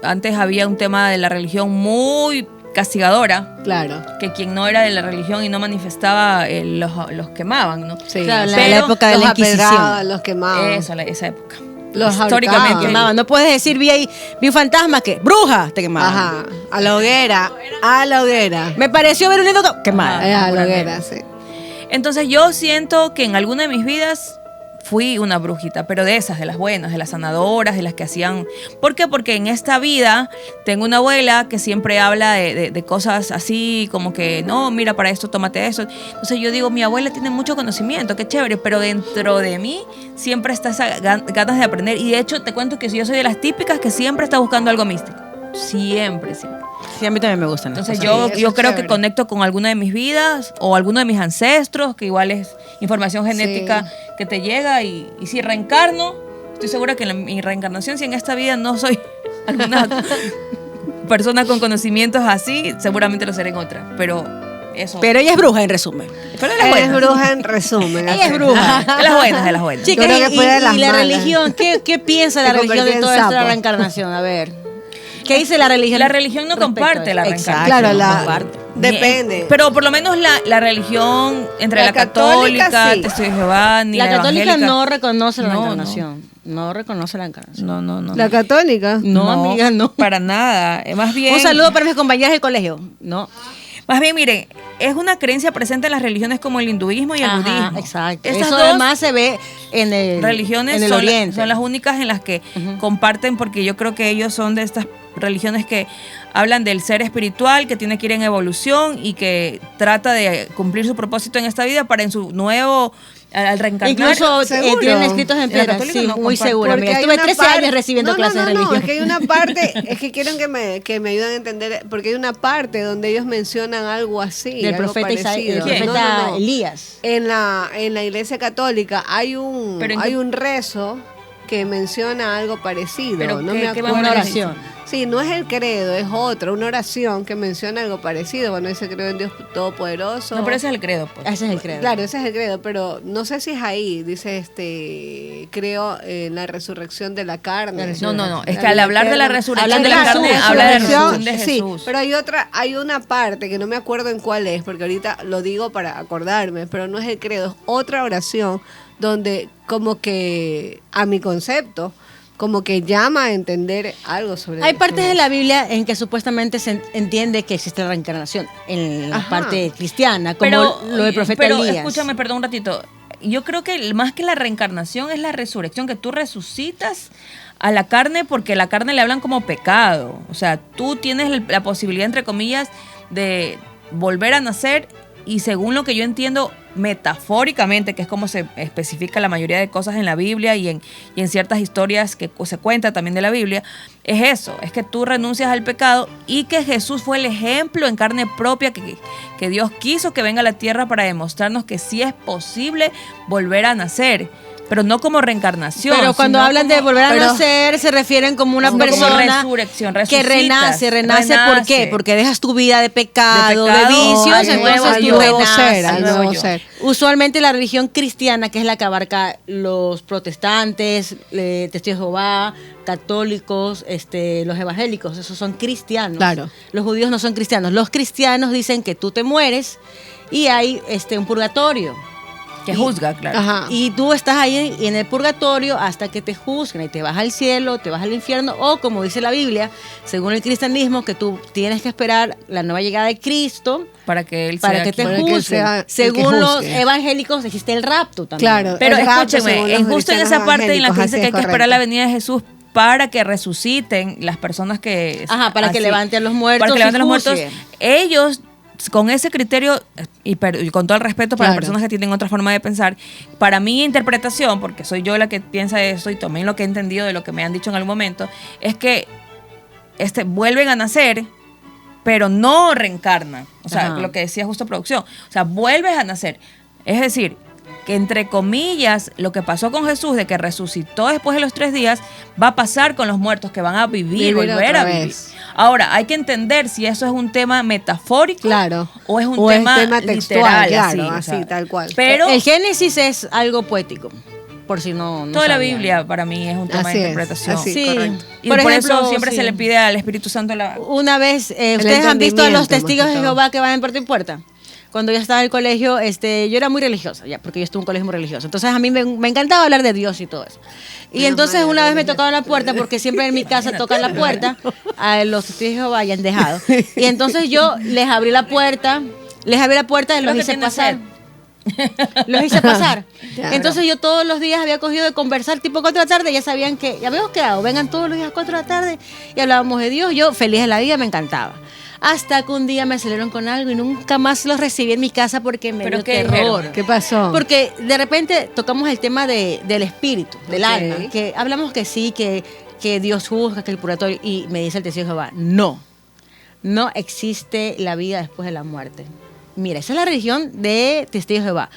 antes había un tema de la religión muy castigadora. Claro. Que quien no era de la religión y no manifestaba, los quemaban, ¿no? Sí. Claro, la época de la Inquisición. Los quemaban. Esa época. Los históricamente quemaban. No puedes decir vi un fantasma que bruja te quemaban. Ajá. A la hoguera. Me pareció ver un lindo quemada. A la hoguera, sí. Entonces yo siento que en alguna de mis vidas fui una brujita, pero de esas, de las buenas, de las sanadoras, de las que hacían... ¿Por qué? Porque en esta vida tengo una abuela que siempre habla de cosas así, como que, no, mira, para esto, tómate eso. Entonces yo digo, mi abuela tiene mucho conocimiento, qué chévere, pero dentro de mí siempre está esa ganas de aprender. Y de hecho, te cuento que yo soy de las típicas que siempre está buscando algo místico. Siempre. Sí, a mí también me gustan. Entonces yo creo que conecto con alguna de mis vidas o alguno de mis ancestros, que igual es información genética que te llega, y si reencarno, estoy segura que en mi reencarnación, si en esta vida no soy alguna persona con conocimientos así, seguramente lo seré en otra, pero eso. Pero ella es bruja, en resumen. Pero ella es bruja, en resumen. Ella es bruja. De las buenas. Chicas, y la religión, ¿qué piensa la religión de toda esta reencarnación? A ver. ¿Qué dice la religión? La religión no comparte la reencarnación. Claro, depende. Pero por lo menos la religión entre la católica, Testigo de Jehová, ni la católica no reconoce la reencarnación. No reconoce la encarnación. No. ¿La católica? No, amiga, no. Para nada. Más bien... Un saludo para mis compañeras del colegio. No. Más bien, miren, es una creencia presente en las religiones como el hinduismo y el budismo. Exacto. Eso además se ve religiones en el son las únicas en las que comparten, porque yo creo que ellos son de estas religiones que hablan del ser espiritual, que tiene que ir en evolución y que trata de cumplir su propósito en esta vida para en su nuevo... al reencarnar. Incluso tienen escritos en piedra, sí, muy seguro. Mira, estuve 13 años recibiendo clases de religión. Es que hay una parte, es que quieren que me ayuden a entender, porque hay una parte donde ellos mencionan algo así, del algo profeta Isaías, del profeta Elías. En la Iglesia Católica hay un rezo que menciona algo parecido. Pero no me acuerdo. Una oración. Sí, no es el credo, es otra, una oración que menciona algo parecido. Bueno, dice creo en Dios Todopoderoso. No, pero ese es el credo. Pues. Ese es el credo. Claro, ese es el credo, pero no sé si es ahí. Dice, creo en la resurrección de la carne. No. Es que al hablar de la resurrección de la carne, habla de la resurrección de Jesús. Sí, pero hay una parte que no me acuerdo en cuál es, porque ahorita lo digo para acordarme, pero no es el credo, es otra oración donde como que, a mi concepto, como que llama a entender algo sobre... Hay partes de la Biblia en que supuestamente se entiende que existe la reencarnación, en la parte cristiana, como lo del profeta Elías. Pero escúchame, perdón un ratito. Yo creo que más que la reencarnación es la resurrección, que tú resucitas a la carne, porque la carne le hablan como pecado. O sea, tú tienes la posibilidad, entre comillas, de volver a nacer, y según lo que yo entiendo, metafóricamente, que es como se especifica la mayoría de cosas en la Biblia y en ciertas historias que se cuentan también de la Biblia, es eso, es que tú renuncias al pecado, y que Jesús fue el ejemplo en carne propia que Dios quiso que venga a la tierra para demostrarnos que sí es posible volver a nacer. Pero no como reencarnación. Pero cuando hablan de volver a nacer, se refieren como una persona que renace. ¿Por qué? Porque dejas tu vida de pecado, de vicios, entonces tú renaces. Usualmente la religión cristiana, que es la que abarca los protestantes, testigos de Jehová, católicos, los evangélicos, esos son cristianos. Claro. Los judíos no son cristianos. Los cristianos dicen que tú te mueres y hay un purgatorio. Que juzga, claro. Ajá. Y tú estás ahí en el purgatorio hasta que te juzguen y te vas al cielo, te vas al infierno, o como dice la Biblia, según el cristianismo, que tú tienes que esperar la nueva llegada de Cristo para que él te juzgue. Según los evangélicos existe el rapto también. Claro. Pero escúcheme, justo en esa parte en la que dice que hay que esperar la venida de Jesús para que resuciten las personas que... para que levanten a los muertos. Para que levanten a los muertos. Ellos, con ese criterio, y con todo el respeto para las personas que tienen otra forma de pensar, para mi interpretación, porque soy yo la que piensa eso y también lo que he entendido de lo que me han dicho en algún momento, es que vuelven a nacer, pero no reencarnan. O sea, lo que decía justo producción. O sea, vuelves a nacer. Es decir, que entre comillas, lo que pasó con Jesús, de que resucitó después de los 3 días, va a pasar con los muertos, que van a volver a vivir. Ahora, hay que entender si eso es un tema metafórico o es un tema textual, literal, así, tal cual. Pero el Génesis es algo poético, por si no toda sabían. La Biblia para mí es un tema de interpretación. Correcto. Y por ejemplo, eso siempre se le pide al Espíritu Santo Una vez, ¿ustedes han visto a los testigos de Jehová que van en puerta en puerta? Cuando yo estaba en el colegio, yo era muy religiosa, porque yo estuve en un colegio muy religioso. Entonces a mí me encantaba hablar de Dios y todo eso. Y entonces una vez me tocaban la puerta, porque siempre en mi casa tocan la puerta, a los testigos de Jehová hayan dejado. Y entonces yo les abrí la puerta y los hice pasar. Los hice pasar. Claro. Entonces yo todos los días había cogido de conversar tipo 4 de la tarde, ya sabían que ya habíamos quedado, vengan todos los días a 4 de la tarde y hablábamos de Dios. Yo feliz de la vida, me encantaba. Hasta que un día me salieron con algo y nunca más los recibí en mi casa porque me dio terror. ¿Qué pasó? Porque de repente tocamos el tema del espíritu, del alma, que hablamos que sí, que Dios juzga, que el purgatorio, y me dice el testigo de Jehová, no existe la vida después de la muerte. Mira, esa es la religión de testigos de Jehová.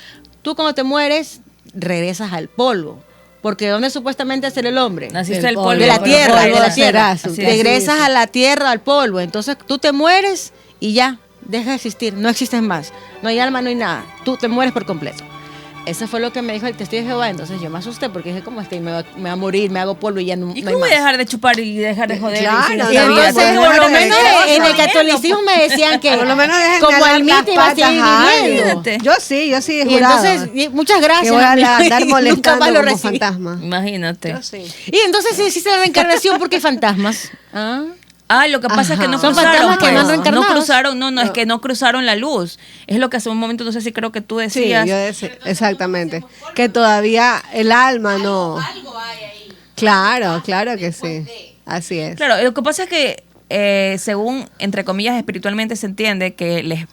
Tú cuando te mueres, regresas al polvo. Porque ¿dónde supuestamente es el hombre? Naciste del polvo. De la tierra, regresas a la tierra, al polvo. Entonces tú te mueres y ya, deja de existir, no existes más. No hay alma, no hay nada. Tú te mueres por completo. Eso fue lo que me dijo el testigo de Jehová. Entonces yo me asusté porque dije, ¿cómo es que me va a morir, me hago polvo y ya no? ¿Y cómo voy a dejar de chupar y dejar de joder? Claro, y entonces por lo menos en el catolicismo me decían que por lo menos como al mito iba a seguir viviendo. Yo sí y entonces, muchas gracias. Que voy a andar molestando como fantasma. Imagínate. Yo sí. Y entonces si existe la reencarnación, ¿por qué fantasmas? Lo que pasa es que no cruzaron. Es que no cruzaron la luz. Es lo que hace un momento, no sé si creo que tú decías. Sí, yo decía, exactamente. Que todavía el alma no. Algo hay ahí. Claro que sí. Así es. Claro, lo que pasa es que según, entre comillas, espiritualmente se entiende que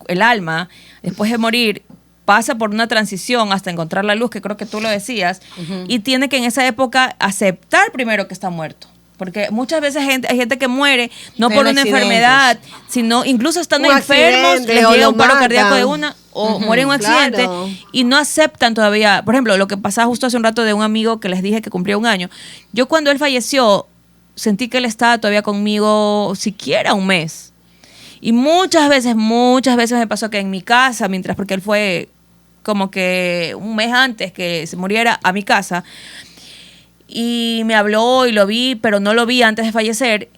el alma, después de morir, pasa por una transición hasta encontrar la luz, que creo que tú lo decías, y tiene que en esa época aceptar primero que está muerto. Porque muchas veces hay gente que muere no por una enfermedad, sino incluso estando enfermos, les llega un paro cardíaco de una, o mueren en un accidente, y no aceptan todavía. Por ejemplo, lo que pasaba justo hace un rato de un amigo que les dije que cumplía 1 año. Yo cuando él falleció, sentí que él estaba todavía conmigo siquiera 1 mes. Y muchas veces me pasó que en mi casa, porque él fue como que 1 mes antes que se muriera a mi casa, y me habló y lo vi, pero no lo vi antes de fallecer.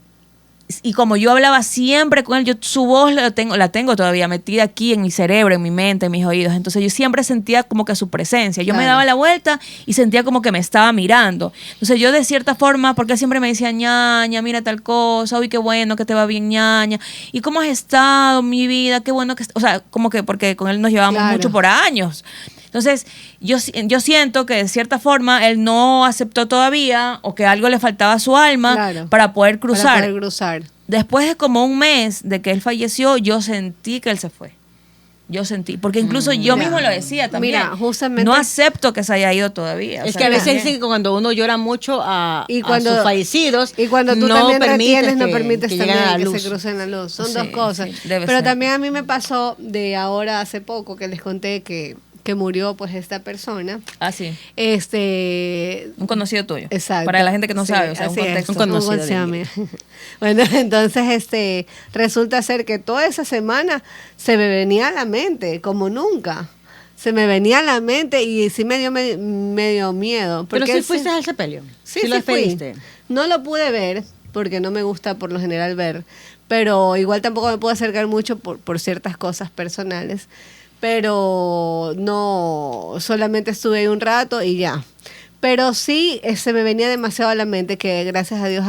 Y como yo hablaba siempre con él, su voz la tengo todavía metida aquí en mi cerebro, en mi mente, en mis oídos. Entonces yo siempre sentía como que su presencia. Yo me daba la vuelta y sentía como que me estaba mirando. Entonces yo de cierta forma, porque él siempre me decía, ñaña, mira tal cosa, uy, qué bueno que te va bien, ñaña. ¿Y cómo has estado, mi vida? Qué bueno que... O sea, como que porque con él nos llevamos mucho por años. Entonces, yo siento que de cierta forma él no aceptó todavía, o que algo le faltaba a su alma para poder cruzar. Después de como 1 mes de que él falleció, yo sentí que él se fue. Porque incluso yo mismo lo decía también. Mira, justamente, no acepto que se haya ido todavía. Es que a veces dicen que cuando uno llora mucho a sus fallecidos, y cuando tú también retienes, no permites también que se crucen la luz. Son dos cosas. Pero también a mí me pasó de ahora hace poco que les conté que murió pues esta persona. Sí. Un conocido tuyo. Exacto. Para la gente que no sabe, o sea, un contexto. Un conocido. Bueno, entonces resulta ser que toda esa semana se me venía a la mente, como nunca. Se me venía a la mente y sí me dio medio miedo. Pero si fuiste al sepelio. Sí lo despediste. No lo pude ver, porque no me gusta por lo general ver, pero igual tampoco me puedo acercar mucho por ciertas cosas personales. Pero no, solamente estuve ahí un rato y ya. Pero sí, se me venía demasiado a la mente, que gracias a Dios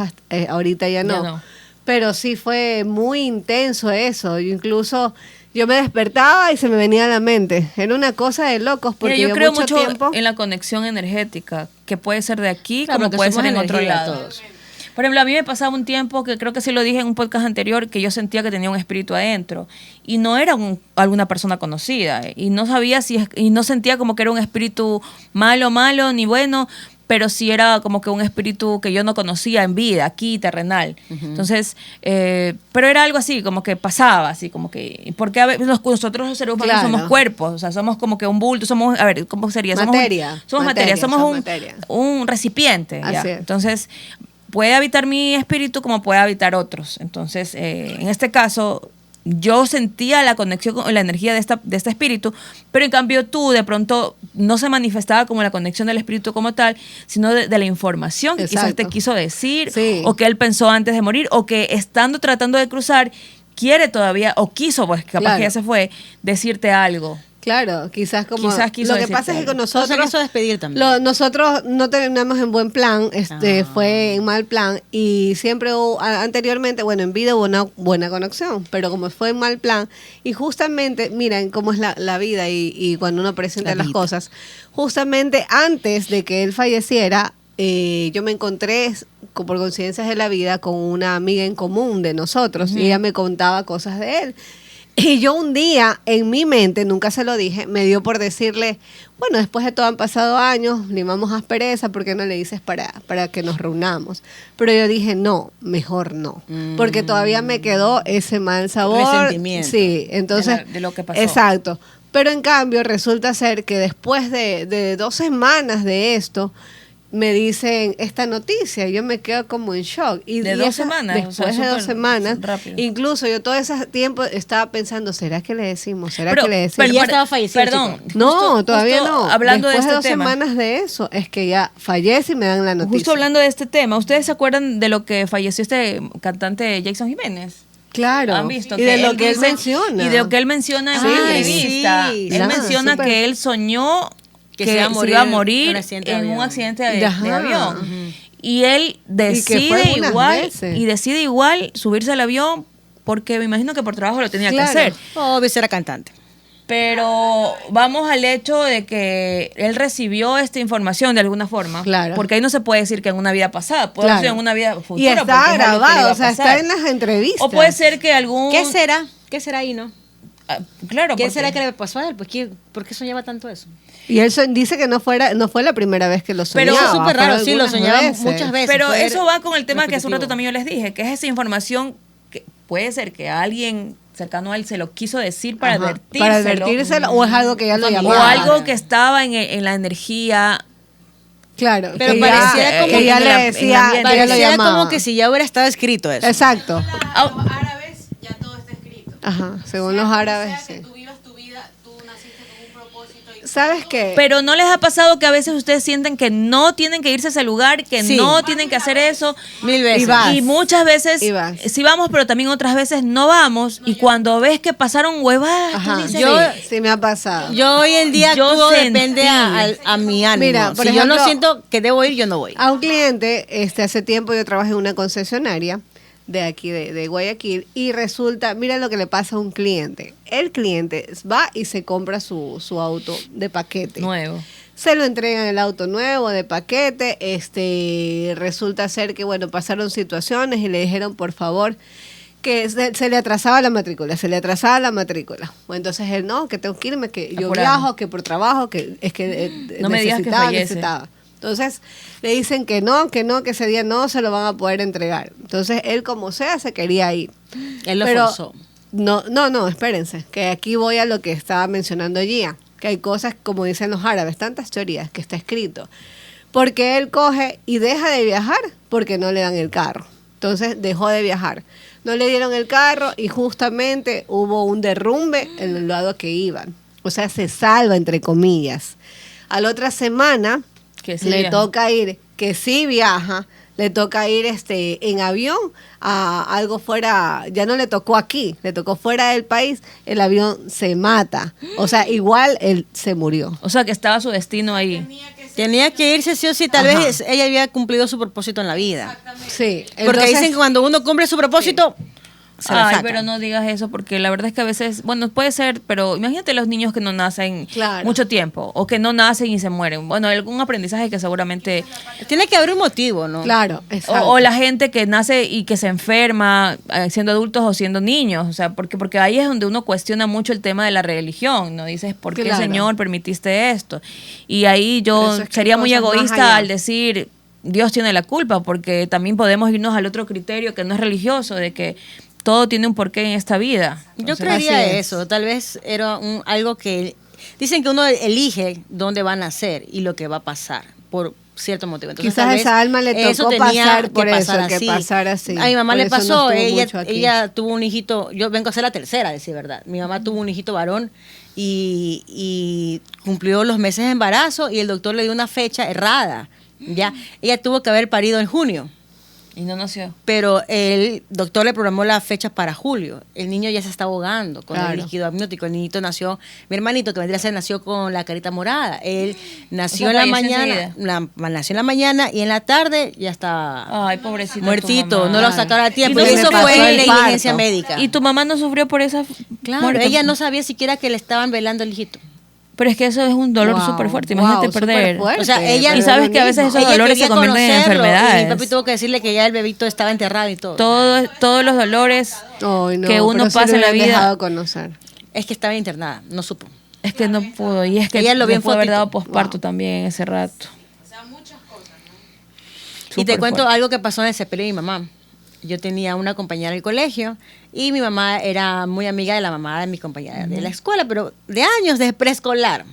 ahorita ya no. Pero sí fue muy intenso eso. Incluso yo me despertaba y se me venía a la mente. Era una cosa de locos, porque yo creo mucho en la conexión energética, que puede ser de aquí como puede ser en otro lado. Todos. Por ejemplo, a mí me pasaba un tiempo que creo que sí lo dije en un podcast anterior, que yo sentía que tenía un espíritu adentro y no era alguna persona conocida, y no sabía y no sentía como que era un espíritu malo ni bueno, pero sí era como que un espíritu que yo no conocía en vida, aquí, terrenal. Entonces, pero era algo así, como que pasaba, así como que... Porque a veces nosotros los seres humanos somos cuerpos, o sea, somos como que un bulto, somos, a ver, ¿cómo sería? Materia. Somos materia, somos un recipiente. ¿Ya? Entonces, puede habitar mi espíritu como puede habitar otros. Entonces, en este caso, yo sentía la conexión con la energía de este espíritu, pero en cambio tú de pronto no se manifestaba como la conexión del espíritu como tal, sino de la información que quizás te quiso decir, o que él pensó antes de morir, o que estando tratando de cruzar, quiere todavía, o quiso, pues capaz que ya se fue, decirte algo. Claro, quizás quiso lo que pasa es que con nosotros se quiso despedir también. Nosotros no terminamos en buen plan, fue en mal plan, y siempre anteriormente, bueno, en vida hubo una buena conexión, pero como fue en mal plan, y justamente, miren cómo es la vida y cuando uno presenta las cosas, justamente antes de que él falleciera, yo me encontré por coincidencias de la vida con una amiga en común de nosotros, y ella me contaba cosas de él. Y yo un día, en mi mente, nunca se lo dije, me dio por decirle, bueno, después de todo han pasado años, limamos aspereza, ¿por qué no le dices para que nos reunamos? Pero yo dije, no, mejor no, porque todavía me quedó ese mal sabor. Resentimiento. Sí, entonces... De lo que pasó. Exacto. Pero en cambio, resulta ser que después de 2 semanas de esto, me dicen esta noticia, yo me quedo como en shock. Y ¿De 2 semanas? Después de 2 semanas. Rápido. Incluso yo todo ese tiempo estaba pensando, ¿será que le decimos? ¿Será que le decimos? Pero ya estaba fallecido. Perdón. No, todavía no. Hablando después de este tema. Después de 2 semanas de eso, es que ya fallece y me dan la noticia. Justo hablando de este tema, ¿ustedes se acuerdan de lo que falleció este cantante Jason Jiménez? Claro, ¿Han visto? Y de lo que él menciona. Y de lo que él menciona en una entrevista. Él menciona que él soñó que se iba a morir en un accidente de avión. Y él decide igual subirse al avión porque me imagino que por trabajo lo tenía que hacer. Obvio, era cantante. Pero vamos al hecho de que él recibió esta información de alguna forma. Claro. Porque ahí no se puede decir que en una vida pasada, puede ser en una vida futura. Y está grabado, o sea, está en las entrevistas. O puede ser que algún... ¿Qué será? ¿Qué será ahí, no? Claro. ¿Qué será que le pasó a él? Pues, ¿por qué soñaba tanto eso? Y él dice que no fue la primera vez que lo soñaba. Pero es súper raro, sí, lo soñaba muchas veces. Pero eso va con el tema que hace un rato también yo les dije, que es esa información que puede ser que alguien cercano a él se lo quiso decir para advertírselo. Para advertírselo, o es algo que ya lo llamaba. O algo que estaba en la energía. Claro, pero pareciera como que ya le decía, parecía como que si ya hubiera estado escrito eso. Exacto. Los árabes ya todo está escrito. Ajá, según los árabes, sí. Que tú vivas tu vida, tú naciste con un propósito. ¿Sabes qué? Pero ¿no les ha pasado que a veces ustedes sienten que no tienen que irse a ese lugar, que no tienen que hacer eso? 1000 veces. Y muchas veces sí vamos, pero también otras veces no vamos. Y cuando ves que pasaron huevadas, tú dices, sí me ha pasado. Yo hoy en día todo depende a mi ánimo. Mira, por ejemplo, yo no siento que debo ir, yo no voy. A un cliente, hace tiempo yo trabajé en una concesionaria de aquí, de Guayaquil, y resulta, mira lo que le pasa a un cliente. El cliente va y se compra su auto de paquete. Nuevo. Se lo entregan el auto nuevo de paquete. Resulta ser que, bueno, pasaron situaciones y le dijeron, por favor, que se le atrasaba la matrícula. Bueno, entonces él, no, que tengo que irme, que yo viajo, que por trabajo, que es que no me digas que fallece. Entonces le dicen que ese día no se lo van a poder entregar. Entonces él, como sea, se quería ir. Él lo forzó. No, espérense, que aquí voy a lo que estaba mencionando Gia, que hay cosas, como dicen los árabes, tantas teorías que está escrito. Porque él coge y deja de viajar porque no le dan el carro. Entonces dejó de viajar. No le dieron el carro y justamente hubo un derrumbe en el lado que iban. O sea, se salva, entre comillas. A la otra semana le toca ir, que sí viaja, le toca ir en avión a algo fuera, ya no le tocó aquí, le tocó fuera del país, el avión se mata. O sea, igual él se murió. O sea, que estaba su destino ahí. Tenía que irse sí o sí, tal vez ella había cumplido su propósito en la vida. Sí. Porque dicen que cuando uno cumple su propósito... Ay, pero no digas eso, porque la verdad es que a veces, bueno, puede ser, pero imagínate los niños que no nacen mucho tiempo, o que no nacen y se mueren. Bueno, algún aprendizaje que seguramente... Tiene que haber un motivo, ¿no? Claro, exacto. O la gente que nace y que se enferma siendo adultos o siendo niños, o sea, porque ahí es donde uno cuestiona mucho el tema de la religión, ¿no? Dices, ¿por qué, Señor, permitiste esto? Y ahí yo sería muy egoísta al decir... Dios tiene la culpa, porque también podemos irnos al otro criterio que no es religioso, de que todo tiene un porqué en esta vida. Yo creería eso, tal vez era algo que... Dicen que uno elige dónde va a nacer y lo que va a pasar por cierto motivo. Entonces, quizás esa alma le tocó pasar por eso, que pasara así. A mi mamá le pasó, ella tuvo un hijito, yo vengo a ser la tercera, decir verdad. Mi mamá tuvo un hijito varón y cumplió los meses de embarazo y el doctor le dio una fecha errada. Ya, ella tuvo que haber parido en junio. Y no nació. Pero el doctor le programó la fecha para julio. El niño ya se está ahogando con el líquido amniótico. El niñito nació, mi hermanito que vendría a ser, nació con la carita morada. Él nació en la mañana, nació en la mañana y en la tarde ya estaba muertito. No lo sacaron a tiempo. Y eso fue negligencia médica. ¿Y tu mamá no sufrió por esa muerte? Ella no sabía siquiera que le estaban velando el hijito. Pero es que eso es un dolor súper fuerte. Imagínate perder. O sea, ella, y sabes que a veces esos dolores se convierten en enfermedades. Y mi papi tuvo que decirle que ya el bebito estaba enterrado y todo. Todos los dolores que uno pasa en la vida. Dejado conocer. Es que estaba internada, no supo. Es que no pudo. Y es que ella lo vio pudo haber dado posparto también ese rato. O sea, muchas cosas, ¿no? Y te cuento algo que pasó en el sepelio de mi mamá. Yo tenía una compañera del colegio y mi mamá era muy amiga de la mamá de mi compañera de la escuela, pero de años, de preescolar.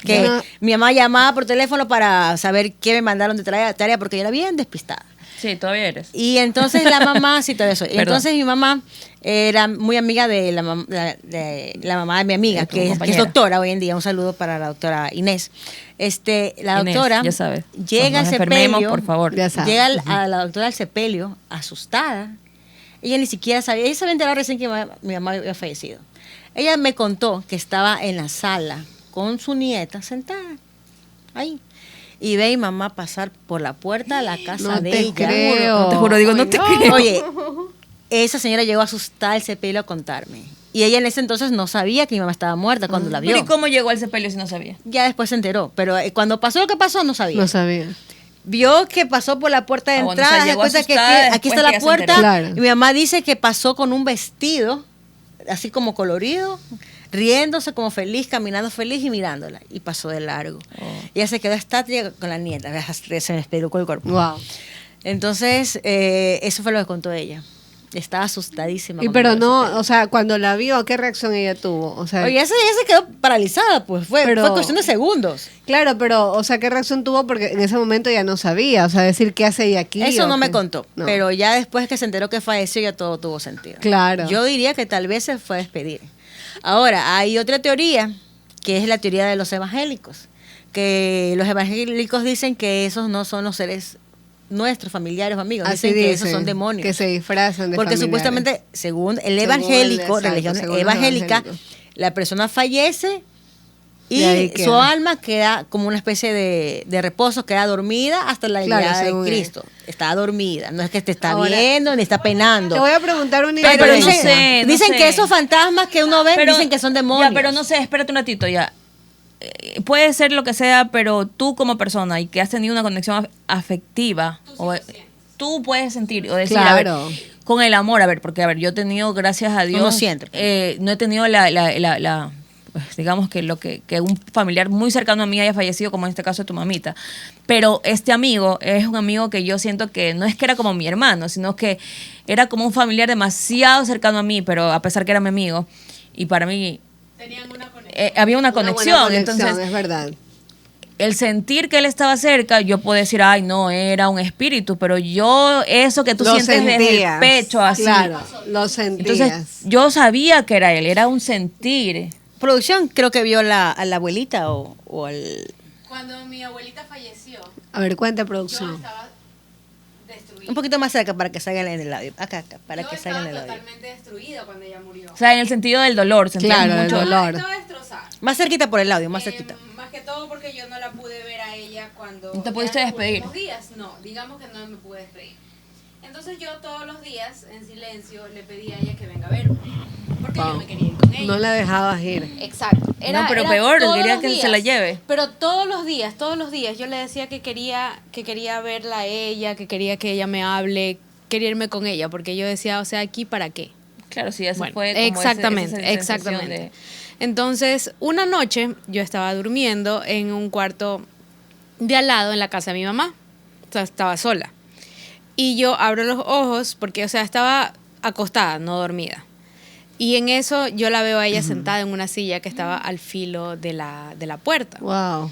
Que mi mamá llamaba por teléfono para saber qué me mandaron de tarea porque yo era bien despistada. Sí, todavía eres. Y entonces la mamá, sí, todavía soy. Y entonces mi mamá era muy amiga de la mamá de mi amiga, que es doctora hoy en día. Un saludo para la doctora Inés. La Inés, doctora ya sabes, llega al sepelio, por favor. Llega a la doctora al sepelio asustada. Ella ni siquiera sabía, ella se había enterado recién que mi mamá había fallecido. Ella me contó que estaba en la sala con su nieta sentada ahí. y ve a mi mamá pasar por la puerta de la casa de ella. Creo. Te juro, digo, no te creo. Oye, esa señora llegó asustada al sepelio a contarme. Y ella en ese entonces no sabía que mi mamá estaba muerta cuando la vio. ¿Y cómo llegó al sepelio si no sabía? Ya después se enteró, pero cuando pasó lo que pasó no sabía. No sabía. Vio que pasó por la puerta de entrada, o sea, llegó asustada aquí está la puerta, Claro. y mi mamá dice que pasó con un vestido, así como colorido, riéndose como feliz, caminando feliz y mirándola, y pasó de largo. Y ella se quedó estática con la nieta, se me espelucó el cuerpo. Wow. Entonces, eso fue lo que contó ella. Estaba asustadísima. Y pero no, o sea, cuando la vio, ¿qué reacción ella tuvo? O sea, oye, ella se quedó paralizada, pues fue cuestión de segundos. Claro, pero, o sea, ¿qué reacción tuvo? Porque en ese momento ya no sabía, o sea, decir qué hace ella aquí. Eso no qué? me contó, No. pero ya después que se enteró que falleció, ya todo tuvo sentido. Claro. Yo diría que tal vez se fue a despedir. Ahora, hay otra teoría, que es la teoría de los evangélicos, que los evangélicos dicen que esos no son los seres nuestros familiares o amigos, dicen que esos son demonios. Que se disfrazan de porque familiares. Supuestamente, según el evangélico, religión según los evangélica, evangélicos. la persona fallece Y ahí y queda. su alma queda como una especie de reposo, queda dormida hasta la llegada de según Cristo. Está dormida, no es que te está Ahora, viendo ni está penando. Te voy a preguntar una Pero no dicen, sé, no dicen sé. que esos fantasmas que uno ve dicen que son demonios. Ya, pero no sé, espérate un ratito ya. Puede ser lo que sea, pero tú como persona y que has tenido una conexión afectiva, tú puedes sentir o decir, a ver, Claro. con el amor, a ver, porque a ver, yo he tenido, gracias a Dios, Uno siente. no he tenido pues, digamos que un familiar muy cercano a mí haya fallecido, como en este caso de tu mamita. Pero este amigo es un amigo que yo siento que no es que era como mi hermano, sino que era como un familiar demasiado cercano a mí, pero a pesar que era mi amigo. Y para mí Tenían una conexión. había una buena conexión. Entonces, es verdad. el sentir que él estaba cerca, yo puedo decir, ay, no, era un espíritu, pero yo, eso que tú Lo sientes desde el sentías. pecho, así. Claro, lo sentías. Entonces, yo sabía que era él, era un sentir. Producción creo que vio a la abuelita o al... Cuando mi abuelita falleció, A ver, cuenta yo producción. estaba destruida. Un poquito más cerca para que salga en el audio. Acá, para yo que salga en estaba el audio. totalmente destruida cuando ella murió. O sea, en el sentido del dolor. sentías Claro, el mucho dolor. Estaba destrozada. Más cerquita por el audio, más cerquita. Más que todo porque yo no la pude ver a ella cuando... ¿No te ya pudiste en los despedir? últimos días, no, digamos que no me pude despedir. Entonces yo todos los días, en silencio, le pedí a ella que venga a verme. Porque yo me quería ir con ella. No la dejabas ir. Exacto. No, pero peor, todos quería los que días, se la lleve. Pero todos los días yo le decía que quería verla a ella, que quería que ella me hable, quería irme con ella, porque yo decía, o sea, ¿aquí para qué? Claro, sí, eso Bueno, fue como exactamente, esa sensación exactamente. de- Entonces, una noche yo estaba durmiendo en un cuarto de al lado en la casa de mi mamá. O sea, estaba sola. Y yo abro los ojos porque, o sea, estaba acostada, no dormida. Y en eso yo la veo a ella sentada en una silla que estaba al filo de la puerta. Wow.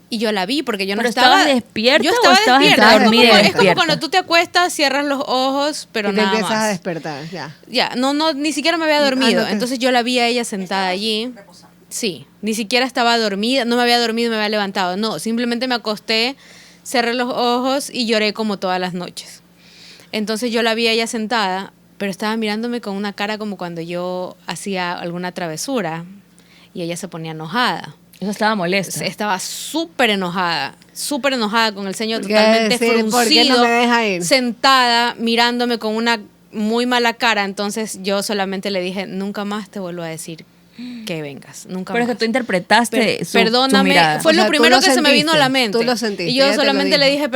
Y yo la vi porque yo no ¿Pero estaba... estabas despierta Yo o estaba estabas despierta. dormida y Es como despierta? cuando tú te acuestas, cierras los ojos, pero y te nada empiezas a más. despertar, ya. Ya, no, ni siquiera me había dormido. no te- Entonces yo la vi a ella sentada allí. Sí, ni siquiera estaba dormida, no me había dormido, me había levantado. No, simplemente me acosté, cerré los ojos y lloré como todas las noches. Entonces yo la vi a ella sentada, pero estaba mirándome con una cara como cuando yo hacía alguna travesura y ella se ponía enojada. Eso estaba molesta. Estaba súper enojada con el ceño Porque totalmente decir, ¿por qué no fruncido, me deja ir? sentada, mirándome con una muy mala cara. Entonces yo solamente le dije, nunca más te vuelvo a decir que vengas, nunca Pero es más. que tú interpretaste su Perdóname, mirada. fue O sea, lo tú primero lo que se me vino a la sentiste, mente. tú lo sentiste, y yo ella te lo solamente le dijo. dije,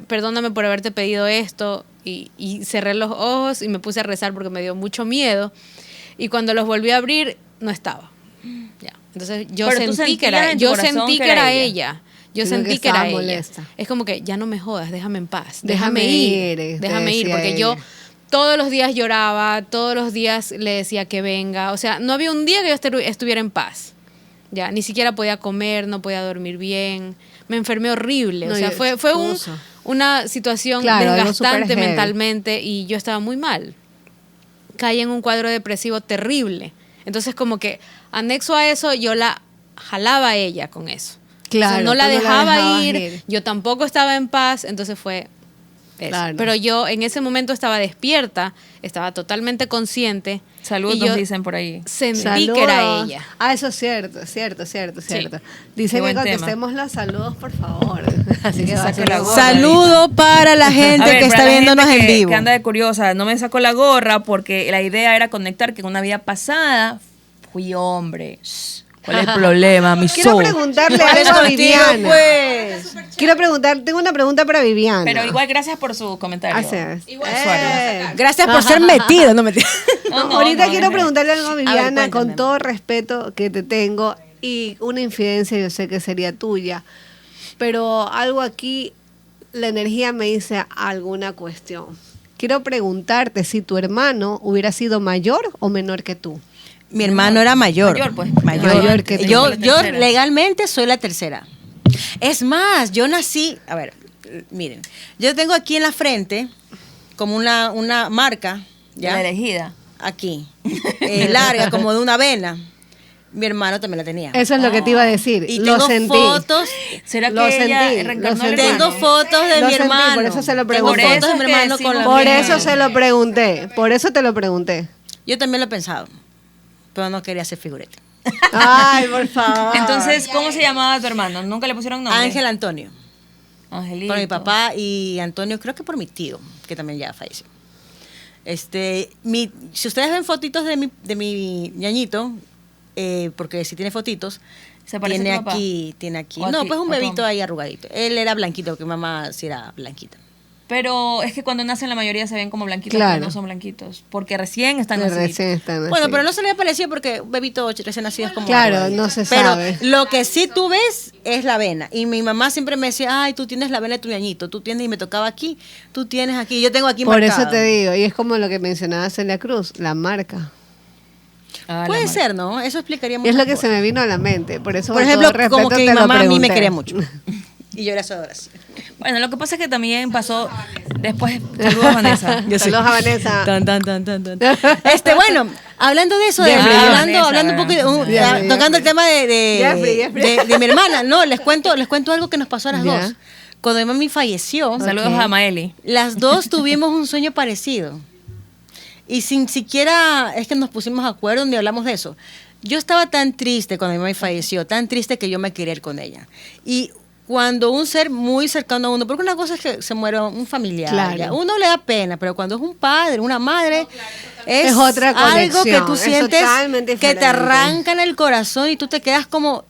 perdóname por haberte pedido esto. Y cerré los ojos y me puse a rezar porque me dio mucho miedo. Y cuando los volví a abrir, no estaba. Ya. Entonces yo Pero tú sentí que sentías era, en tu yo corazón sentí que que era era ella. ella. Yo Sino sentí que que era estaba ella. molesta. Es como que ya no me jodas, déjame en paz. Déjame Déjame ir, ir. te Déjame ir. decía Porque ella. yo todos los días lloraba, todos los días le decía que venga. O sea, no había un día que yo estuviera en paz. Ya, ni siquiera podía comer, no podía dormir bien. Me enfermé horrible. No, o sea, yo- fue excusa. una situación Claro, algo desgastante súper heavy. mentalmente y yo estaba muy mal. Caí en un cuadro depresivo terrible. Entonces, como que anexo a eso, yo la jalaba a ella con eso. Claro, O sea, no la tú dejaba dejabas ir, yo tampoco estaba en paz, entonces fue Claro. Pero yo en ese momento estaba despierta, estaba totalmente consciente. Saludos nos dicen por ahí. Sentí que era ella. Eso es cierto. Sí. Dicen que contestemos los saludos, por favor. Así que saludo para la gente que está viéndonos en vivo. Que anda de curiosa, no me sacó la gorra porque la idea era conectar que en una vida pasada fui hombre. ¿Cuál es el problema, mi Quiero preguntarle algo a Viviana. Pues. Tengo una pregunta para Viviana. Pero igual, gracias por su comentario. Gracias por ser metido. Ahorita quiero preguntarle algo a Viviana, con todo respeto que te tengo, y una infidencia yo sé que sería tuya, pero algo aquí, la energía me dice alguna cuestión. Quiero preguntarte si tu hermano hubiera sido mayor o menor que tú. Mi hermano era mayor. Mayor que tú. Yo legalmente soy la tercera. Es más, yo nací, a ver, miren, yo tengo aquí en la frente como una marca, ¿ya? La elegida. Aquí, larga, como de una vena. Mi hermano también la tenía. Eso es lo que te iba a decir. Y tengo fotos. ¿Será que ella reencarnó el hermano? Tengo fotos de mi hermano. Por eso se lo pregunté. Tengo fotos de mi hermano con la Por eso se lo pregunté. Por eso te lo pregunté. Yo también lo he pensado, pero no quería hacer figurete. Ay, por favor. Entonces, ¿cómo se llamaba tu hermano? ¿Nunca le pusieron nombre? Ángel Antonio. Angelito. Por mi papá, y Antonio creo que por mi tío, que también ya falleció. Si ustedes ven fotitos de mi ñañito, porque si tiene fotitos, ¿se parece a tu papá? Tiene aquí. No, pues un bebito ahí arrugadito. Él era blanquito, porque mamá sí era blanquita. Pero es que cuando nacen la mayoría se ven como blanquitos, pero no son blanquitos, porque recién están nacidos. Bueno, pero no se le apareció porque un bebito recién nacido es como... Claro, no se sabe. Pero lo que sí tú ves es la vena. Y mi mamá siempre me decía, ay, tú tienes la vena de tu ñañito, tú tienes, y me tocaba aquí, tú tienes aquí, yo tengo aquí Por marcado. eso te digo, y es como lo que mencionaba Celia Cruz, la marca. Puede ser, ¿no? Eso explicaría mucho. Es lo que se me vino a la mente, por eso por ejemplo, como que mi mamá a mí me quería mucho. Y yo era su adoración. Bueno, lo que pasa es que también pasó después. Saludos a Vanessa. Saludos a Vanessa. Bueno, hablando de eso, hablando un poco, tocando el tema de mi hermana, no, les cuento algo que nos pasó a las dos. Cuando mi mami falleció, saludos a Maeli. Las dos tuvimos un sueño parecido. Y sin siquiera es que nos pusimos de acuerdo ni hablamos de eso. Yo estaba tan triste cuando mi mami falleció, tan triste que yo me quería ir con ella. Y cuando un ser muy cercano a uno, porque una cosa es que se muera un familiar, claro, uno le da pena, pero cuando es un padre, una madre, es otra algo que tú sientes que te arranca en el corazón y tú te quedas como,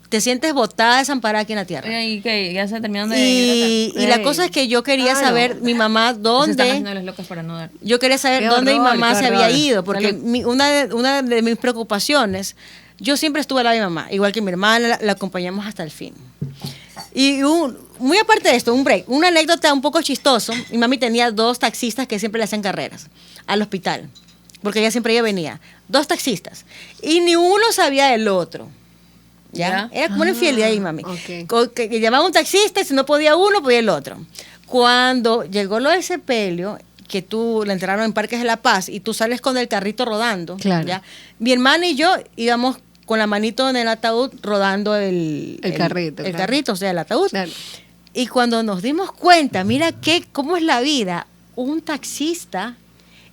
te sientes botada, desamparada aquí en la tierra. ¿Y qué? ¿Ya se terminaron de y la cosa es que yo quería saber mi mamá dónde, yo quería saber dónde mi mamá se había ido, porque una de mis preocupaciones, yo siempre estuve al lado de mi mamá, igual que mi hermana, la acompañamos hasta el fin. Y muy aparte de esto, una anécdota un poco chistoso. Mi mami tenía 2 taxistas que siempre le hacían carreras al hospital, porque ella venía. 2 taxistas. Y ni uno sabía del otro. ¿Ya? Era como una infidelidad de mi mami. Okay. Que llamaba un taxista y si no podía uno, podía el otro. Cuando llegó lo del sepelio, que tú la enterraron en Parques de la Paz y tú sales con el carrito rodando, claro, ¿ya? Mi hermana y yo íbamos con la manito en el ataúd rodando el carrito, o sea, el ataúd. Claro. Y cuando nos dimos cuenta, mira cómo es la vida, un taxista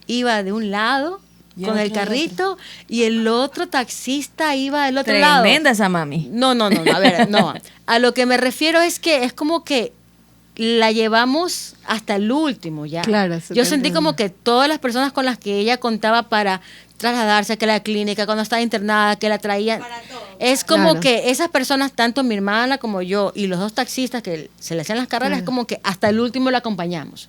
iba de un lado con el carrito y el otro taxista iba del otro lado. Tremenda esa mami. No, a ver, no. A lo que me refiero es que es como que la llevamos hasta el último, ¿ya? Claro. Yo sentí como que todas las personas con las que ella contaba para trasladarse a la clínica, cuando estaba internada, que la traían. Es como que esas personas, tanto mi hermana como yo, y los 2 taxistas que se le hacían las carreras, es como que hasta el último la acompañamos.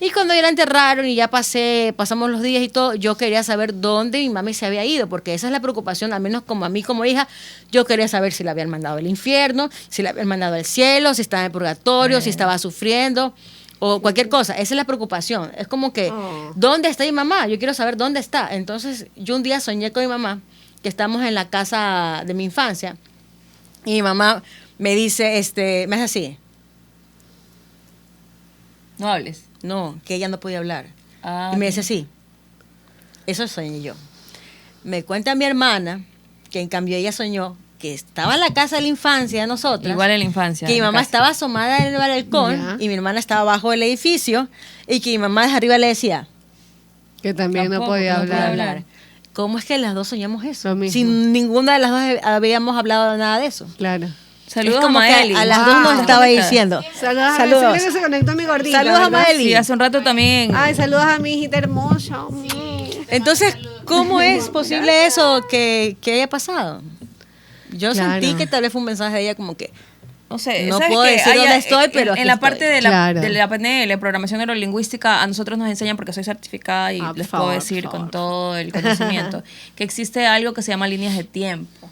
Y cuando ya la enterraron y ya pasamos los días y todo, yo quería saber dónde mi mami se había ido, porque esa es la preocupación, al menos como a mí como hija, yo quería saber si la habían mandado al infierno, si la habían mandado al cielo, si estaba en purgatorio, si estaba sufriendo, o cualquier cosa. Esa es la preocupación. Es como que, ¿dónde está mi mamá? Yo quiero saber dónde está. Entonces, yo un día soñé con mi mamá, que estamos en la casa de mi infancia, y mi mamá me dice, me hace así. No hables. No, que ella no podía hablar. Y me dice así. Eso soñé yo. Me cuenta mi hermana, que en cambio ella soñó que estaba en la casa de la infancia de nosotros. Igual en la infancia. Que mi mamá estaba asomada en el balcón y mi hermana estaba abajo del edificio y que mi mamá desde arriba le decía que también no podía hablar. ¿Cómo es que las dos soñamos eso? Si ninguna de las dos habíamos hablado de nada de eso. Claro. Saludos a Maeli. A las dos nos estaba diciendo. Saludos. Que se conectó mi gordita. Saludos a Maeli. Sí, hace un rato también. Ay, saludos a mi hijita hermosa. Entonces, ¿cómo es posible eso que haya pasado? Yo sentí que tal vez fue un mensaje de ella como que no sé, no puedo decir dónde estoy, pero en la parte de la PNL, programación neurolingüística, a nosotros nos enseñan, porque soy certificada y les puedo decir con todo el conocimiento, que existe algo que se llama líneas de tiempo,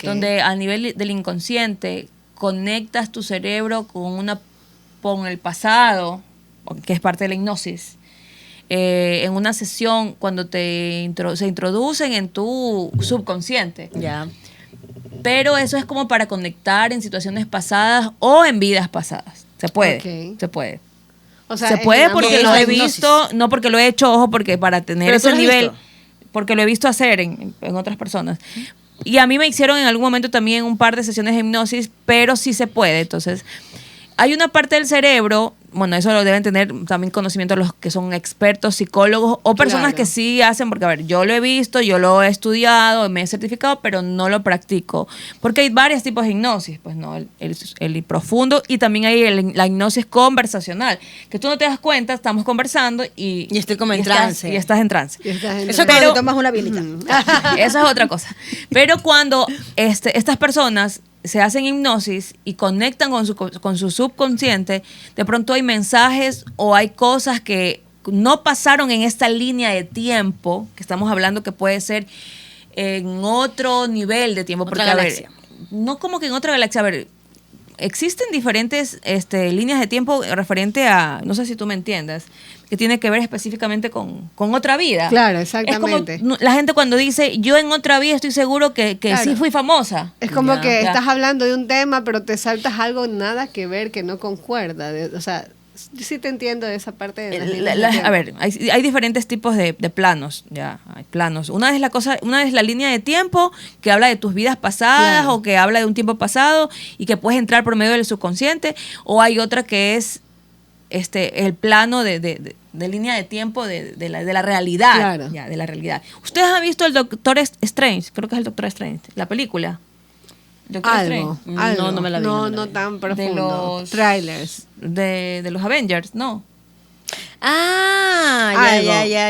donde a nivel del inconsciente conectas tu cerebro con el pasado, que es parte de la hipnosis. En una sesión cuando se introducen en tu subconsciente. Ya. Pero eso es como para conectar en situaciones pasadas o en vidas pasadas. Se puede, se puede. O sea, se puede porque lo he visto, no porque lo he hecho, ojo, porque para tener ese nivel, porque lo he visto hacer en otras personas. Y a mí me hicieron en algún momento también un par de sesiones de hipnosis, pero sí se puede. Entonces, hay una parte del cerebro, bueno, eso lo deben tener también conocimiento los que son expertos, psicólogos o personas que sí hacen, porque a ver, yo lo he visto, yo lo he estudiado, me he certificado, pero no lo practico, porque hay varios tipos de hipnosis, pues no, el profundo, y también hay la hipnosis conversacional, que tú no te das cuenta, estamos conversando y estoy como en trance. Y estás en trance. Eso cuando tomas una bilita. Esa es otra cosa. Pero cuando estas personas se hacen hipnosis y conectan con su subconsciente, de pronto hay mensajes o hay cosas que no pasaron en esta línea de tiempo, que estamos hablando que puede ser en otro nivel de tiempo. Otra galaxia. A ver, no como que en otra galaxia, a ver, existen diferentes líneas de tiempo referente a, no sé si tú me entiendas, que tiene que ver específicamente con otra vida. Claro, exactamente. Es como la gente cuando dice, yo en otra vida estoy seguro que sí fui famosa. Es como que estás hablando de un tema, pero te saltas algo nada que ver, que no concuerda. O sea, sí te entiendo de esa parte de a ver, hay diferentes tipos de planos, ya, hay planos. Una es la línea de tiempo que habla de tus vidas pasadas, o que habla de un tiempo pasado y que puedes entrar por medio del subconsciente, o hay otra que es el plano de línea de tiempo de la realidad, claro. Ya, de la realidad. ¿Ustedes han visto el Doctor Strange? Creo que es el Doctor Strange, la película. Algo. No me la vi. No tan profundo. De los trailers. De los Avengers, no. Ya.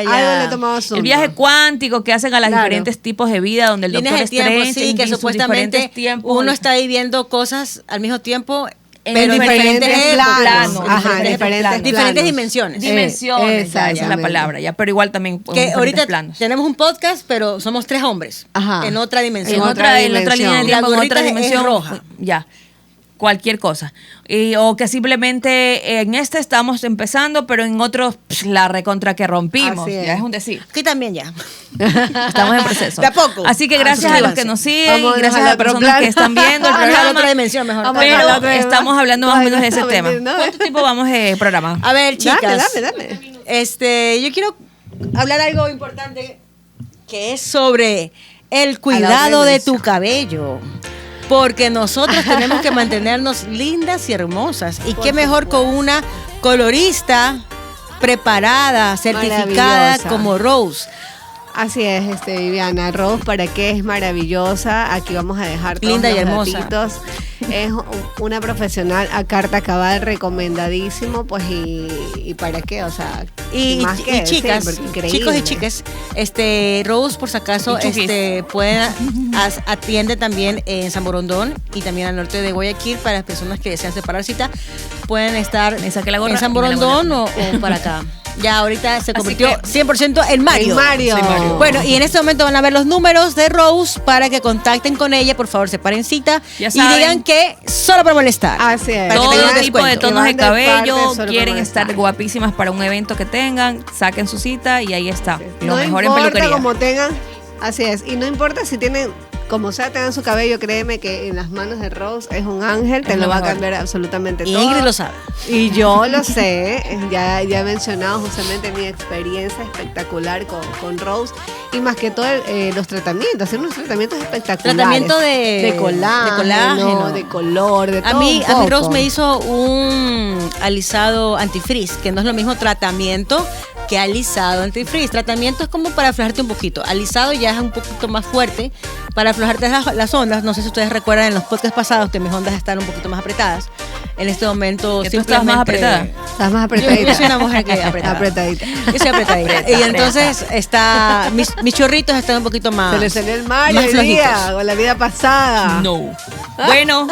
Algo le tomamos el viaje cuántico que hacen a los diferentes tipos de vida, donde el Doctor Strange, sí, que supuestamente uno está viviendo cosas al mismo tiempo, pero diferentes planos. Diferentes dimensiones. Esa es la palabra, ya, pero igual también que ahorita planos. Tenemos un podcast, pero somos 3 hombres. En otra dimensión. En otra línea de tiempo, en otra dimensión roja. Ya. Cualquier cosa. O que simplemente en estamos empezando, pero en otros la recontra que rompimos. Ya es un decir. Aquí también ya. Estamos en proceso. De a poco. Así que gracias a los que nos siguen, gracias a las personas que están viendo el programa. Otra dimensión mejor. Pero estamos hablando más o menos de ese tema. ¿Cuánto tiempo vamos de programa? A ver, chicas. Dame. Yo quiero hablar algo importante que es sobre el cuidado de tu cabello. Porque nosotros tenemos que mantenernos lindas y hermosas. Y qué mejor con una colorista preparada, certificada como Rose. Así es, Viviana. Rose, ¿para qué es maravillosa? Aquí vamos a dejar todos linda los y hermosa. Datitos. Es una profesional a carta cabal, recomendadísimo, pues, y ¿para qué? O sea, y chicas, chicos y chicas, Rose, por si acaso, atiende también en San Borondón y también al norte de Guayaquil para las personas que desean separar cita. Pueden estar en San Borondón o para acá. Ya ahorita se convirtió 100% en Mario. Bueno, y en este momento van a ver los números de Rose para que contacten con ella. Por favor, separen cita y digan que solo para molestar. Así es. Todo tipo de tonos de cabello, quieren estar guapísimas para un evento que tengan, saquen su cita y ahí está. Lo mejor en peluquería. No importa como tengan, así es. Y no importa si tienen como sea tengan su cabello, créeme que en las manos de Rose es un ángel, te lo va a cambiar absolutamente todo. Ingrid lo sabe. Y yo lo sé, ya he mencionado justamente mi experiencia espectacular con Rose, y más que todo los tratamientos, hacer unos tratamientos espectaculares. Tratamiento de colágeno, de color, de todo. A mí Rose me hizo un alisado antifrizz, que no es lo mismo tratamiento que alisado antifrizz. Tratamiento es como para aflojarte un poquito. Alisado ya es un poquito más fuerte para aflojarte las ondas. No sé si ustedes recuerdan en los podcasts pasados que mis ondas están un poquito más apretadas. En este momento ¿Que tú estás más apretada? Estás más apretadita. Yo soy una mujer que apretadita. Yo soy apretadita. Y entonces mis chorritos están un poquito más. Se le salió el Mario el día o la vida pasada. No. Bueno,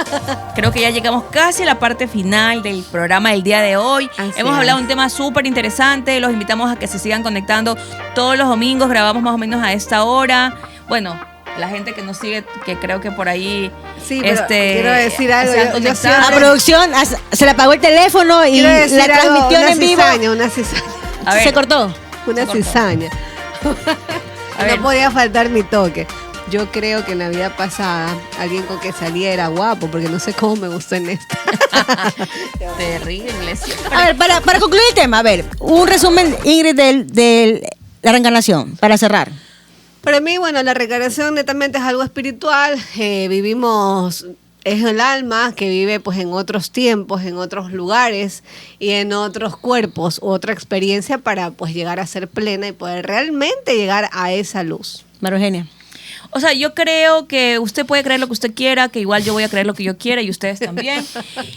creo que ya llegamos casi a la parte final del programa del día de hoy. Hemos hablado de un tema súper interesante. Los invitamos a que se sigan conectando todos los domingos. Grabamos más o menos a esta hora. Bueno, la gente que nos sigue, que creo que por ahí quiero decir algo. La producción se le apagó el teléfono y la transmitió en vivo. Una cizaña. Se cortó. Una cizaña. No podía faltar mi toque. Yo creo que en la vida pasada alguien con que salía era guapo, porque no sé cómo me gustó en esta. Terrible. A ver, para concluir el tema, a ver, un resumen, Ingrid, de la reencarnación, para cerrar. Para mí, bueno, la reencarnación netamente es algo espiritual. Vivimos, es el alma que vive pues en otros tiempos, en otros lugares y en otros cuerpos, otra experiencia para pues llegar a ser plena y poder realmente llegar a esa luz. María Eugenia. O sea, yo creo que usted puede creer lo que usted quiera, que igual yo voy a creer lo que yo quiera y ustedes también.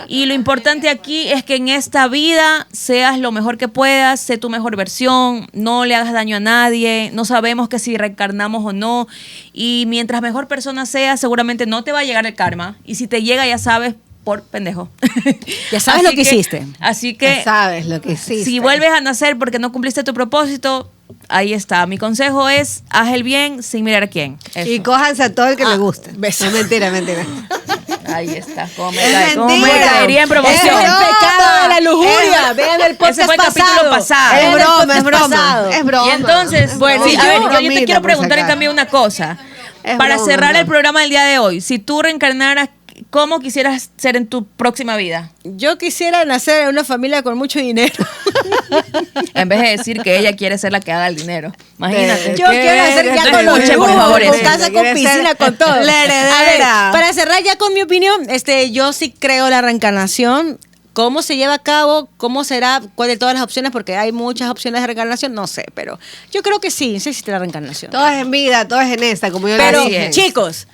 Y lo importante aquí es que en esta vida seas lo mejor que puedas, sé tu mejor versión, no le hagas daño a nadie, no sabemos que si reencarnamos o no. Y mientras mejor persona seas, seguramente no te va a llegar el karma. Y si te llega, ya sabes, por pendejo. Ya sabes lo que hiciste. Así que ya sabes lo que hiciste. Si vuelves a nacer porque no cumpliste tu propósito, ahí está. Mi consejo es, haz el bien sin mirar a quién. Eso. Y cójanse a todo el que le guste. Beso. No, mentira. Ahí está. ¿Cómo me caería en promoción? Es el pecado de la lujuria. Vean el podcast pasado. Es broma. Y entonces, bueno, yo te quiero preguntar en cambio una cosa. Para cerrar el programa del día de hoy, si tú reencarnaras, ¿cómo quisieras ser en tu próxima vida? Yo quisiera nacer en una familia con mucho dinero. En vez de decir que ella quiere ser la que haga el dinero. Imagínate. Yo quiero nacer ya con los lujos, con casa, con piscina, con todo. La heredera. A ver, para cerrar ya con mi opinión, yo sí creo la reencarnación. ¿Cómo se lleva a cabo? ¿Cómo será? ¿Cuál de todas las opciones? Porque hay muchas opciones de reencarnación. No sé, pero yo creo que sí existe la reencarnación. Todo es en vida, todo es en esta, como yo pero, le dije. Chicos,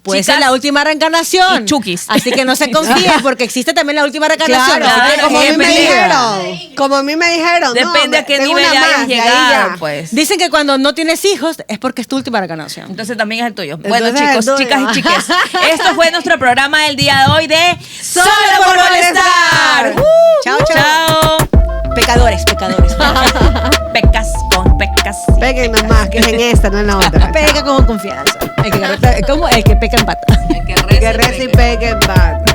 puede ser la última reencarnación. Y chukis. Así que no se confíen, porque existe también la última reencarnación. Claro, como a mí me dijeron. Depende a qué nivel hayas llegado, pues. Dicen que cuando no tienes hijos es porque es tu última reencarnación. Entonces también es el tuyo. Bueno, chicos, chicas y chiques, esto fue nuestro programa del día de hoy de Solo por Molestar. Chao. Pecadores. Pecas con pecas. Peguen nomás, que es en esta, no en la otra. Pega con confianza. El que peca empata. El que reza y peca empata.